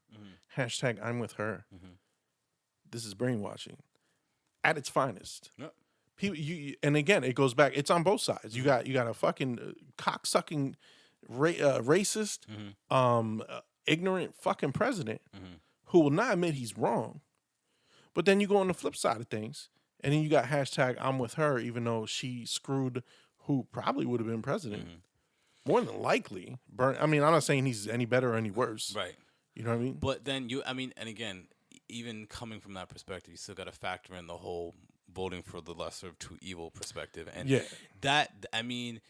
Hashtag I'm with her. This is brainwashing at its finest. Yep. People, and again, it goes back. It's on both sides. You got a fucking cocksucking, racist, ignorant fucking president who will not admit he's wrong. But then you go on the flip side of things, and then you got hashtag I'm with her, even though she screwed who probably would have been president. More than likely. I mean, I'm not saying he's any better or any worse. Right. You know what I mean? But then and again, even coming from that perspective, you still got to factor in the whole voting for the lesser of two evil perspective. And that, I mean,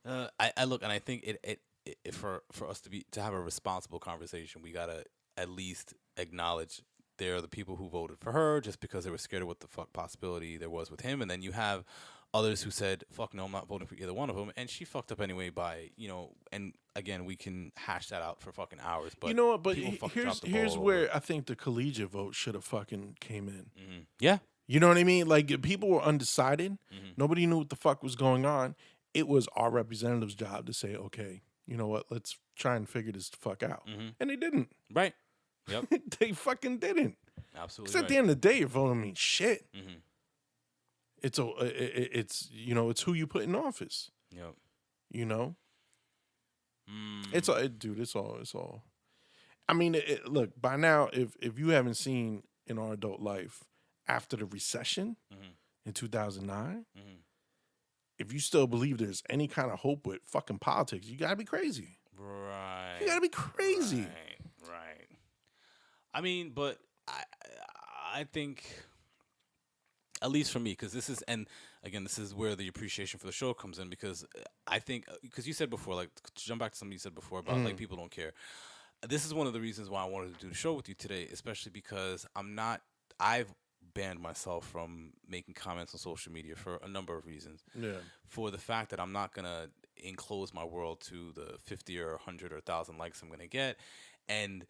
I look, and I think it for us to have a responsible conversation, we got to at least acknowledge there are the people who voted for her just because they were scared of what the fuck possibility there was with him. And then you have others who said, fuck no, I'm not voting for either one of them. And she fucked up anyway by, you know, and again, we can hash that out for fucking hours. But you know what? But people dropped the here's ball where over. I think the collegiate vote should have fucking came in. Yeah. You know what I mean? Like, people were undecided. Nobody knew what the fuck was going on. It was our representatives' job to say, okay, you know what? Let's try and figure this the fuck out. And they didn't. Right. Yep. They fucking didn't. Absolutely. Because at the end of the day, your vote don't mean shit. It's you know, it's who you put in office. Yep. You know, it's dude. It's all. I mean, look, by now, if you haven't seen in our adult life after the recession in 2009, if you still believe there's any kind of hope with fucking politics, you gotta be crazy. Right. You gotta be crazy. Right. I mean, but I think, at least for me, because this is, and again, this is where the appreciation for the show comes in, because I think, because you said before, like, to jump back to something you said before about, like, people don't care. This is one of the reasons why I wanted to do the show with you today, especially because I've banned myself from making comments on social media for a number of reasons. Yeah. For the fact that I'm not gonna enclose my world to the 50 or 100 or 1,000 likes I'm gonna get, and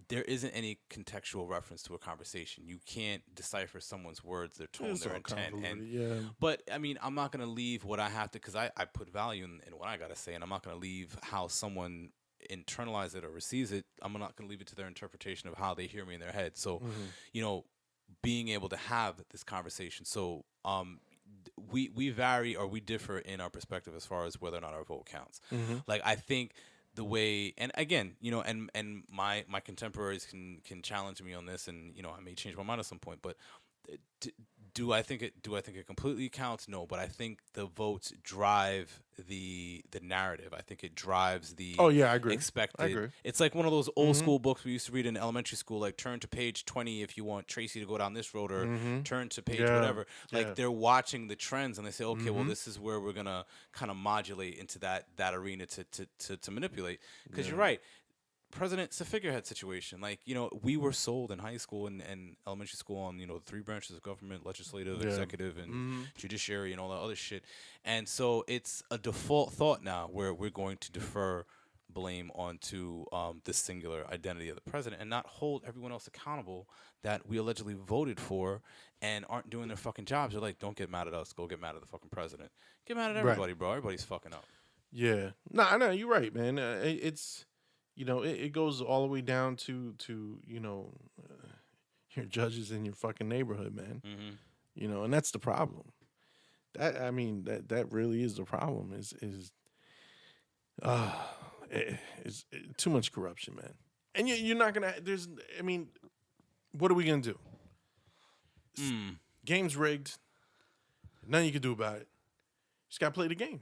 there isn't any contextual reference to a conversation. You can't decipher someone's words, their tone, It's their all intent. convoluted, And yeah. but I mean, I'm not gonna leave what I have to, because I put value in what I gotta say, and I'm not gonna leave how someone internalize it or receives it. I'm not gonna leave it to their interpretation of how they hear me in their head. So, you know, being able to have this conversation. So, we vary, or we differ in our perspective as far as whether or not our vote counts. Like, I think the way, and again, you know, and my contemporaries can challenge me on this, and you know, I may change my mind at some point, but do I think it completely counts? No, but I think the votes drive the narrative. I think it drives the Oh, yeah, I agree. expected. I agree. It's like one of those old school books we used to read in elementary school, like turn to page 20 if you want Tracy to go down this road, or turn to page Yeah, whatever. Like yeah. they're watching the trends and they say, okay, well, this is where we're gonna kind of modulate into that arena to manipulate. Because you're right. President's a figurehead situation. Like, you know, we were sold in high school and elementary school on, you know, the three branches of government: legislative, executive, and judiciary, and all that other shit. And so it's a default thought now where we're going to defer blame onto the singular identity of the president and not hold everyone else accountable that we allegedly voted for and aren't doing their fucking jobs. They're like, don't get mad at us, go get mad at the fucking president. Get mad at everybody, bro. Everybody's fucking up. Yeah. No, I know, you're right, man. It's, you know, it goes all the way down to you know, your judges in your fucking neighborhood, man. You know, and that's the problem. That, I mean, that really is the problem. Is too much corruption, man. And you're not gonna. There's, I mean, what are we gonna do? Game's rigged. Nothing you can do about it. Just gotta play the game.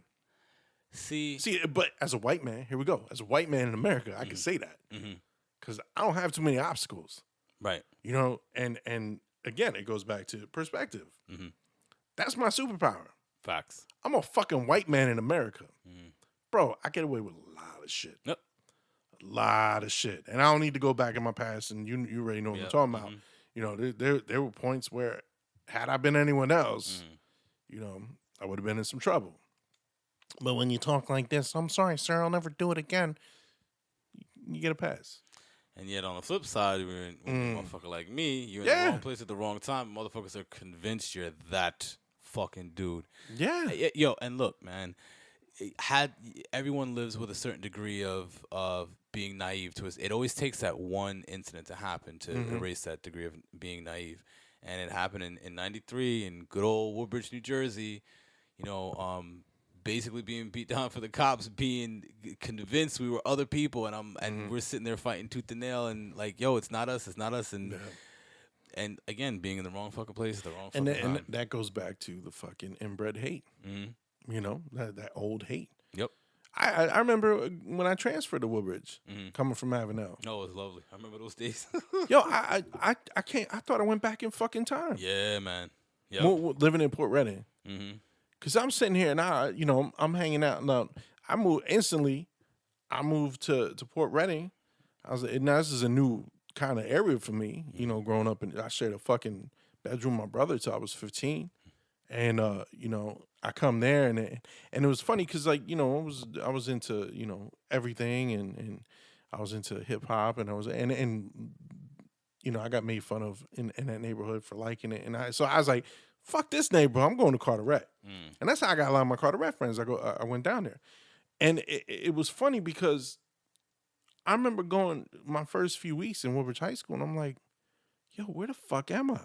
See, but as a white man, here we go. As a white man in America, I can say that because I don't have too many obstacles, Right. you know. And again, it goes back to perspective. That's my superpower. Facts. I'm a fucking white man in America, bro. I get away with a lot of shit. Yep. A lot of shit, and I don't need to go back in my past. And you already know what I'm talking about. You know, there were points where, had I been anyone else, you know, I would have been in some trouble. But when you talk like this, I'm sorry, sir, I'll never do it again. You get a pass. And yet on the flip side, when a motherfucker like me, you're in the wrong place at the wrong time. Motherfuckers are convinced you're that fucking dude. Yeah. Yo, and look, man, everyone lives with a certain degree of being naive to us. It always takes that one incident to happen to erase that degree of being naive. And it happened in 93 in good old Woodbridge, New Jersey. You know, basically being beat down for the cops, being convinced we were other people, and we're sitting there fighting tooth and nail, and like, yo, it's not us, and again, being in the wrong fucking place at the wrong fucking time. And that goes back to the fucking inbred hate. You know, that old hate. Yep. I remember when I transferred to Woodbridge, coming from Avenel. Oh, it was lovely. I remember those days. Yo, I can't. I thought I went back in fucking time. Yeah, man. Yeah. Living in Port Reading. Cause I'm sitting here and I'm hanging out. Now I moved instantly. I moved to Port Reading. I was like, now this is a new kind of area for me. You know, growing up, and I shared a fucking bedroom with my brother till I was 15. And you know, I come there and it was funny because, like, you know, I was into, you know, everything, and I was into hip hop, and I was and you know, I got made fun of in that neighborhood for liking it, and I was like, fuck this neighborhood, I'm going to Carteret. And that's how I got a lot of my Carteret friends. I went down there, and it was funny because I remember going my first few weeks in Woodbridge High School, and I'm like, yo, where the fuck am I?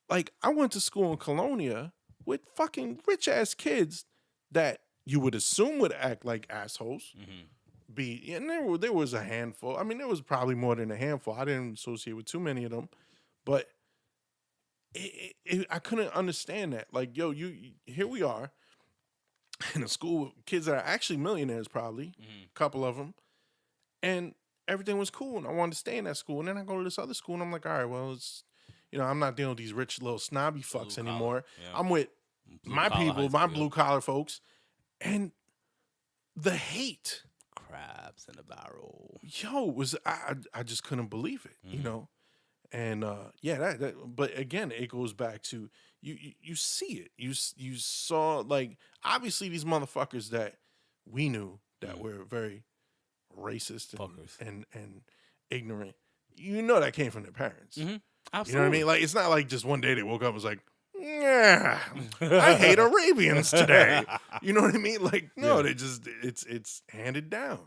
Like, I went to school in Colonia with fucking rich ass kids that you would assume would act like assholes. And there was a handful. I mean, there was probably more than a handful. I didn't associate with too many of them, but I couldn't understand that. Like, yo, here we are in a school with kids that are actually millionaires, probably a couple of them, and everything was cool, and I wanted to stay in that school. And then I go to this other school, and I'm like, all right, well, it's, you know, I'm not dealing with these rich little snobby fucks anymore. Yeah. I'm with my people, my blue collar folks, and the hate, crabs in a barrel. Yo, I just couldn't believe it, you know. And yeah, but again, it goes back to you see it. You saw, like, obviously these motherfuckers that we knew that were very racist Fuckers. and ignorant. You know that came from their parents. Mm-hmm. You know what I Absolutely. mean? Like, it's not like just one day they woke up and was like, yeah, I hate Arabians today. You know what I mean? Like, no, Yeah. they just it's handed down.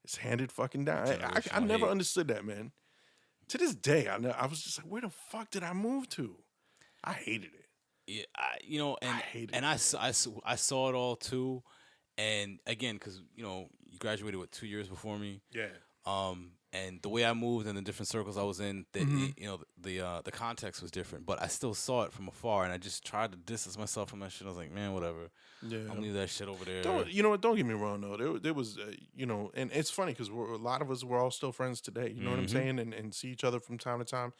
It's handed fucking down. I Generational never hate. understood that, man. To this day, I was just like, where the fuck did I move to? I hated it. Yeah, and hated and I saw it all too, and again, because you graduated 2 years before me, Yeah. and the way I moved and the different circles I was in, the context was different, but I still saw it from afar, and I just tried to distance myself from that shit. I was like, man, whatever, Yeah. I'm gonna leave that shit over there. You know what? Don't get me wrong though. There was, and it's funny because a lot of us were all still friends today. You know what I'm saying? And see each other from time to time.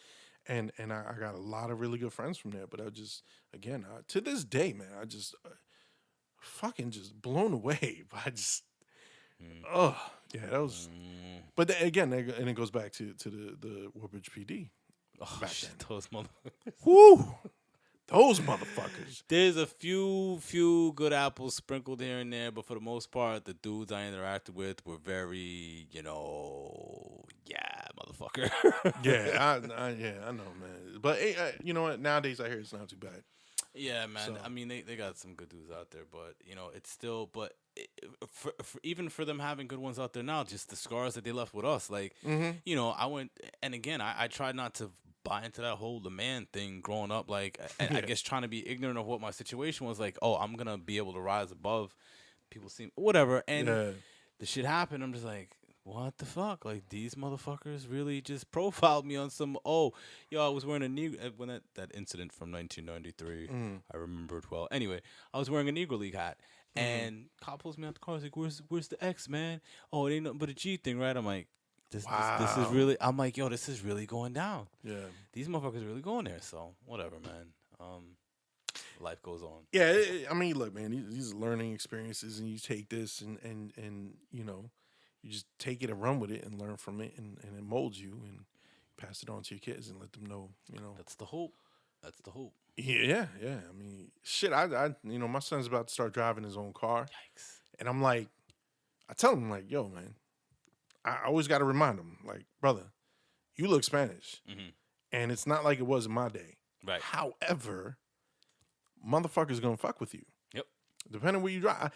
And I got a lot of really good friends from there. But I just, again, to this day, man, I just fucking just blown away by just, oh yeah, that was. But again, and it goes back to the Woodbridge PD. Oh back shit, then. those motherfuckers. Woo, those motherfuckers. There's a few good apples sprinkled here and there, but for the most part, the dudes I interacted with were very, motherfucker. Yeah, I know, man. But you know what? Nowadays, I hear it's not too bad. Yeah, man. So. I mean, they got some good dudes out there, but it's still. But even for them having good ones out there now, just the scars that they left with us. Like, I went, and again, I tried not to buy into that whole the man thing growing up. Like, I guess trying to be ignorant of what my situation was. Like, oh, I'm gonna be able to rise above people seem whatever, and the shit happened. I'm just like, what the fuck? Like, these motherfuckers really just profiled me on some, I was wearing a Negro, when that incident from 1993, I remember it well. Anyway, I was wearing a Negro League hat, and cop pulls me out the car. He's like, where's the X, man? Oh, it ain't nothing but a G thing, right? I'm like, this is really, I'm like, yo, this is really going down. Yeah. These motherfuckers are really going there, so whatever, man. Life goes on. Yeah, I mean, look, man, these are learning experiences, and you take this and you just take it and run with it and learn from it, and it molds you and pass it on to your kids and let them know, That's the hope. Yeah. I mean, shit, my son's about to start driving his own car. Yikes. And I'm like, I tell him, like, yo, man, I always got to remind him, like, brother, you look Spanish. And it's not like it was in my day. Right. However, motherfuckers gonna fuck with you. Yep. Depending where you drive.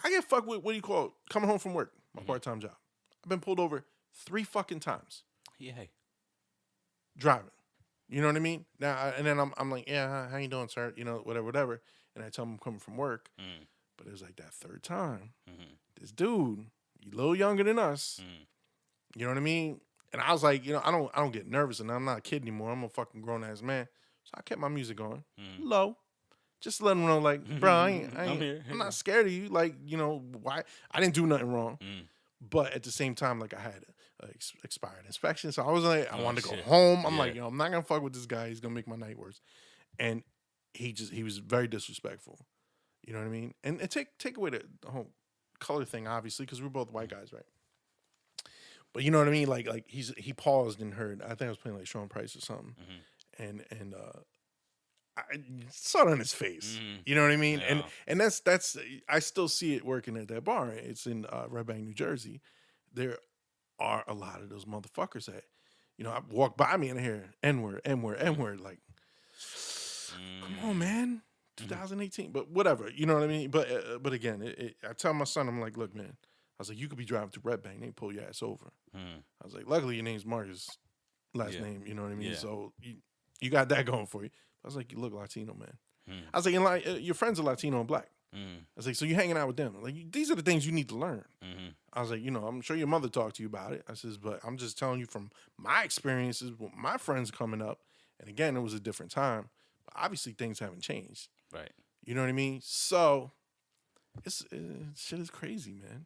I get fucked with, what do you call it? Coming home from work, my part-time job. I've been pulled over 3 fucking times. Yeah. Driving. You know what I mean? Now, and then I'm like, yeah, how you doing, sir? Whatever. And I tell him I'm coming from work. But it was like that 3rd time. This dude, he a little younger than us. You know what I mean? And I was like, I don't get nervous, and I'm not a kid anymore. I'm a fucking grown ass man. So I kept my music on low, just to let him know, like, bro, I'm here. I'm not scared of you. Like, why? I didn't do nothing wrong. But at the same time, like, I had a expired inspection, so I was like, I wanted to go home. I'm like, I'm not gonna fuck with this guy. He's gonna make my night worse. And he was very disrespectful. You know what I mean? And take away the whole color thing, obviously, because we're both white guys, right? But you know what I mean? Like he paused and heard. I think I was playing like Sean Price or something, and I saw it on his face. You know what I mean? Yeah. And that's I still see it working at that bar. It's in Red Bank, New Jersey. There are a lot of those motherfuckers that, I walk by me and I hear N-word, like, come on, man. 2018, but whatever, you know what I mean? But again, I tell my son, I'm like, look, man, I was like, you could be driving to Red Bank, they pull your ass over. I was like, luckily your name's Marcus, last name, you know what I mean? Yeah. So you got that going for you. I was like, you look Latino, man. I was like, and like, your friends are Latino and black. I was like, so you're hanging out with them. Like, these are the things you need to learn. I was like, I'm sure your mother talked to you about it. I says, but I'm just telling you from my experiences with my friends coming up. And again, it was a different time. But obviously, things haven't changed. Right. You know what I mean? So, shit is crazy, man.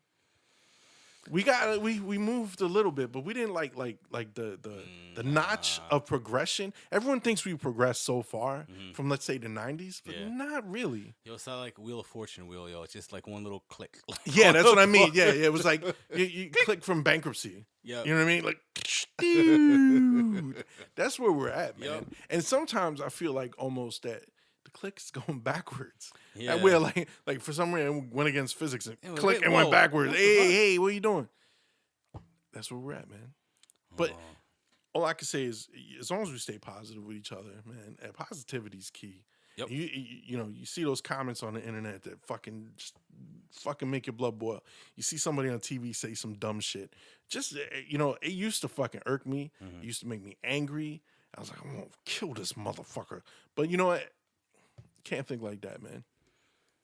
we moved a little bit, but we didn't like the notch of progression. Everyone thinks we progressed so far from, let's say, the 90s, but not really. Yo, it's not like Wheel of Fortune wheel, yo. It's just like one little click. Yeah, that's what I mean. Yeah, it was like you click from bankruptcy. Yep. You know what I mean? Like, dude, that's where we're at, man. Yep. And sometimes I feel like almost that the click's going backwards. Yeah. And we're like for some reason went against physics and Yeah, click wait, and went whoa. backwards. What the Hey, what are you doing? That's where we're at, man. But Oh. all I can say is, as long as we stay positive with each other, man, and positivity is key. Yep. You know, you see those comments on the internet that fucking make your blood boil. You see somebody on TV say some dumb shit. Just, you know, it used to fucking irk me. It used to make me angry. I was like, I'm gonna kill this motherfucker. But you know what? Can't think like that, man.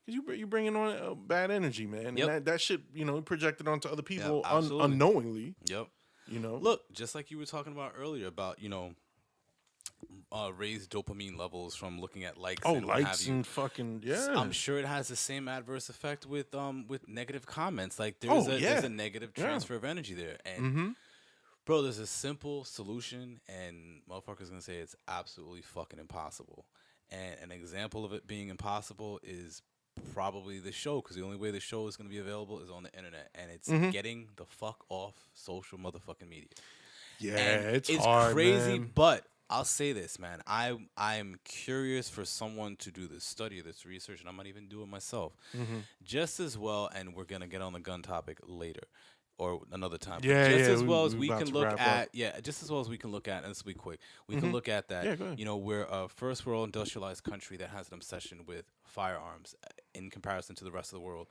Because you bringing on bad energy, man. Yep. And that shit, you know, projected onto other people absolutely. unknowingly. Yep. You know? Look, just like you were talking about earlier about, you know, raised dopamine levels from looking at likes and what have likes you. and fucking, yeah. I'm sure it has the same adverse effect with negative comments. Like there's a negative transfer of energy there. And bro, there's a simple solution, and motherfuckers gonna say it's absolutely fucking impossible. And an example of it being impossible is probably the show, because the only way the show is going to be available is on the internet, and it's getting the fuck off social motherfucking media. Yeah, And it's hard, crazy, man. but I'll say this, man. I'm curious for someone to do this study, this research, and I might even do it myself, just as well. And we're gonna get on the gun topic later. Or another time. Yeah, just yeah, as well as we we about can to look wrap at, up. just as well as we can look at, and this will be quick, we can look at that, Yeah, go ahead. you know, we're a first world industrialized country that has an obsession with firearms in comparison to the rest of the world.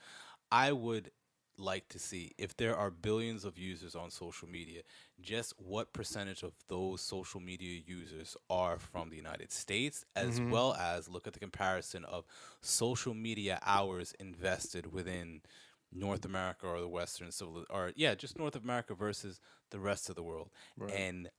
I would like to see, if there are billions of users on social media, just what percentage of those social media users are from the United States, as well as look at the comparison of social media hours invested within North America or the Western just North America versus the rest of the world. Right. And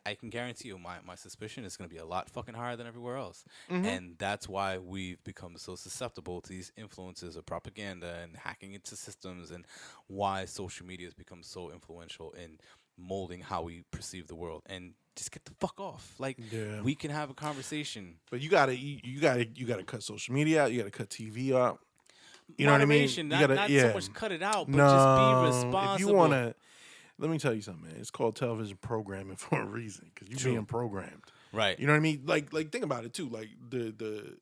I can guarantee you my suspicion is going to be a lot fucking higher than everywhere else. And that's why we've become so susceptible to these influences of propaganda and hacking into systems, and why social media has become so influential in molding how we perceive the world. And just get the fuck off. Like, we can have a conversation. But you gotta cut social media out. You gotta cut TV out. You know what I mean? Moderation, You not gotta, so much cut it out, but no, just be responsible. If you wanna, let me tell you something, man. It's called television programming for a reason, because you're True. being programmed. Right. You know what I mean? Like think about it too. Like the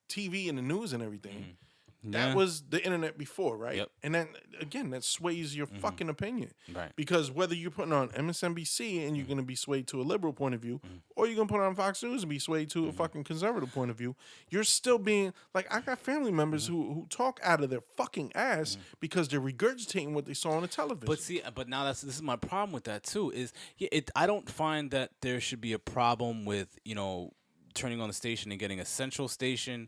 TV and the news and everything. That Yeah. was the internet before, right? Yep. And then again, that sways your fucking opinion. Right. Because whether you're putting on MSNBC and you're going to be swayed to a liberal point of view, or you're going to put on Fox News and be swayed to a fucking conservative point of view, you're still being like, I got family members who talk out of their fucking ass because they're regurgitating what they saw on the television. But see, but now this is my problem with that too. Is I don't find that there should be a problem with, you know, turning on the station and getting a central station,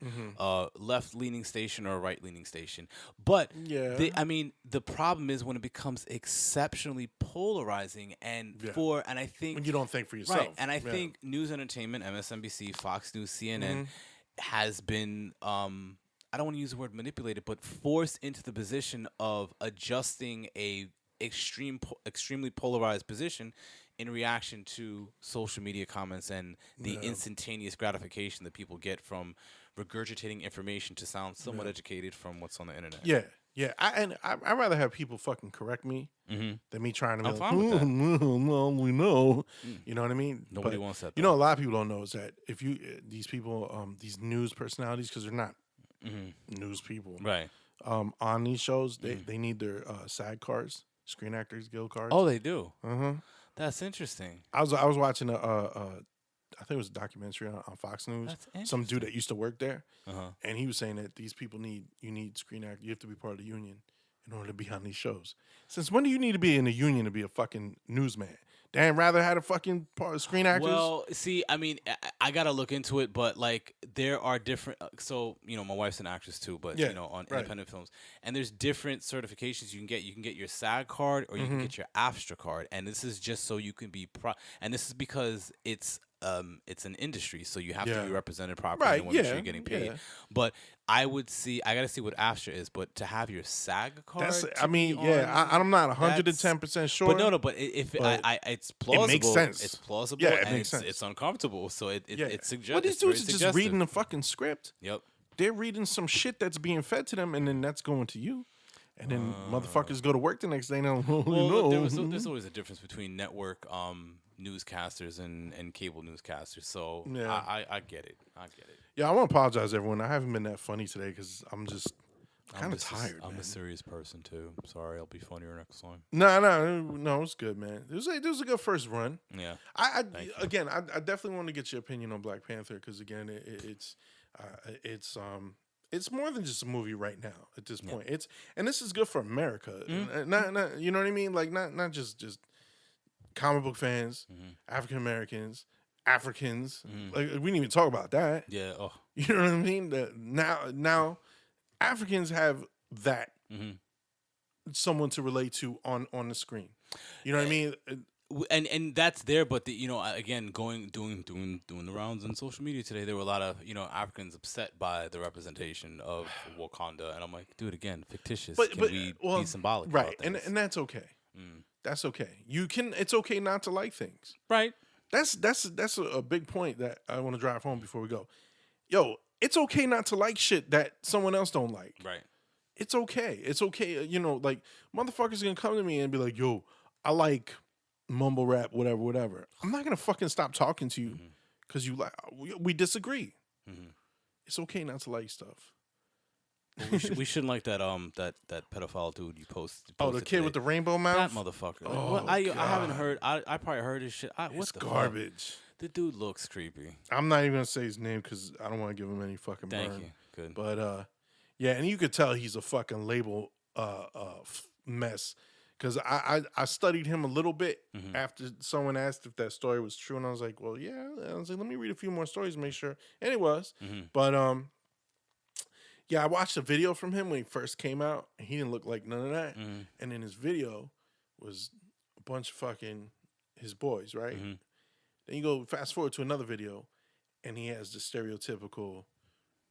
left-leaning station, or a right-leaning station. But the problem is when it becomes exceptionally polarizing, and I think when you don't think for yourself, right. And I think news entertainment, MSNBC, Fox News, CNN, has been I don't want to use the word manipulated, but forced into the position of adjusting a extremely polarized position in reaction to social media comments and the instantaneous gratification that people get from regurgitating information to sound somewhat educated from what's on the internet. Yeah. I'd rather have people fucking correct me than me trying to be I'm like, fine with that. well, we know. You know what I mean? Nobody wants that, You know, a lot of people don't know is that if you, these people, these news personalities, because they're not news people, Right. on these shows, they need their SAG cards, Screen Actors Guild cards. Oh, they do? That's interesting. I was watching I think it was a documentary on Fox News. That's Some dude that used to work there, Uh-huh. and he was saying that these people need Screen Actors. You have to be part of the union in order to be on these shows. Since when do you need to be in a union to be a fucking newsman? Dan rather had a fucking part of Screen Actors. Well, see, I mean, I gotta look into it, but like there are different. So you know, my wife's an actress too, but you know, on independent films, and there's different certifications you can get. You can get your SAG card, or you can get your AFTRA card, and this is just so you can be and this is because it's it's an industry, so you have to Yeah. be represented properly Right, and want to make yeah, sure you're getting paid. yeah. But I gotta see what AFTRA is, but to have your SAG That's. card I to be mean, yeah. on, I'm not that's 110% sure. but no, but if but it's it makes plausible, sense. it's plausible, Yeah, it and makes sense. it's uncomfortable, so it Yeah. it suggests. Well, these it's very dudes are just suggestive. reading the fucking script. Yep. They're reading some shit that's being fed to them, and then that's going to you. And then motherfuckers go to work the next day and they're like, Well, no. there's always a difference between network newscasters and cable newscasters. So Yeah. I get it. I get it. Yeah, I want to apologize, everyone. I haven't been that funny today because I'm just kind of just tired, I'm man. a serious person too. Sorry, I'll be funnier next time. No, it's good, man. It was a good first run. Yeah. I definitely want to get your opinion on Black Panther because again, it's more than just a movie right now at this point. And this is good for America. Not you know what I mean? Like not just comic book fans, African Americans, Africans. Like we didn't even talk about that. Yeah. Oh. You know what I mean? Now Africans have that someone to relate to on the screen. You know what I mean? And that's there, but again, doing the rounds on social media today, there were a lot of Africans upset by the representation of Wakanda, and I'm like, dude, again, fictitious. Can we be symbolic? Right? About things? And that's okay. That's okay. It's okay not to like things. Right. That's a big point that I want to drive home before we go. Yo, it's okay not to like shit that someone else don't like. Right. It's okay. It's okay. Like motherfuckers gonna come to me and be like, yo, I like mumble rap, whatever. I'm not gonna fucking stop talking to you because you like we disagree. It's okay not to like stuff. Well, we shouldn't like that that pedophile dude you posted. Oh, the kid today. with the rainbow mouth. That motherfucker. Oh, I haven't heard. I probably heard his shit. What It's the garbage. Fuck? The dude looks creepy. I'm not even gonna say his name because I don't want to give him any fucking Thank burn. you. Good. But yeah, and you could tell he's a fucking label mess. Because I studied him a little bit after someone asked if that story was true, and I was like, well, yeah. I was like, let me read a few more stories and make sure. And it was. But yeah, I watched a video from him when he first came out, and he didn't look like none of that. And in his video was a bunch of fucking his boys, right? Then you go fast forward to another video, and he has the stereotypical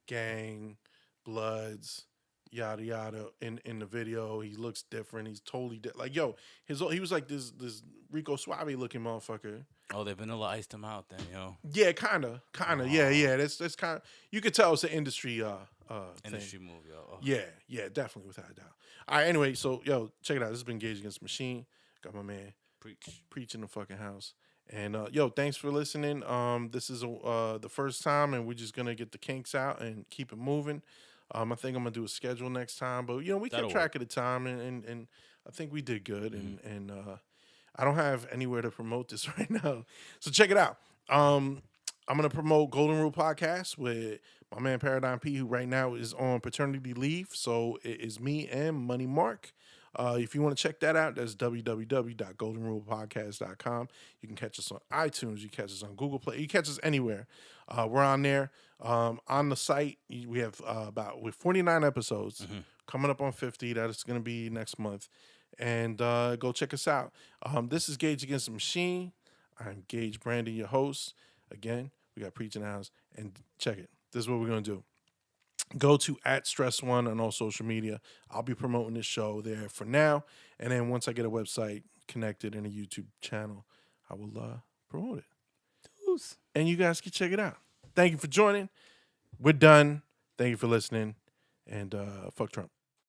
gang, bloods, yada yada in the video. He looks different. He's totally like yo. He was like this Rico Suave looking motherfucker. Oh, they vanilla iced him out then, yo. Yeah, kinda. Yeah. That's kind of, you could tell it's an industry industry thing. move, yo. Oh. Yeah, definitely without a doubt. All right, anyway, so yo, check it out. This has been Gage Against the Machine. Got my man preach in the fucking house. And yo, thanks for listening. This is the first time, and we're just gonna get the kinks out and keep it moving. I think I'm gonna do a schedule next time, but we kept track of the time, and I think we did good. And I don't have anywhere to promote this right now, so check it out. I'm gonna promote Golden Rule Podcast with my man Paradigm P, who right now is on paternity leave. So it is me and Money Mark. If you want to check that out, that's www.goldenrulepodcast.com. You can catch us on iTunes. You can catch us on Google Play. You can catch us anywhere. We're on there. On the site, we have with 49 episodes coming up on 50. That is going to be next month. And go check us out. This is Gage Against the Machine. I'm Gage Brandon, your host. Again, we got Preaching House. And check it. This is what we're going to do. Go to @Stress1 on all social media. I'll be promoting this show there for now. And then once I get a website connected and a YouTube channel, I will promote it. Deuce. And you guys can check it out. Thank you for joining. We're done. Thank you for listening. And fuck Trump.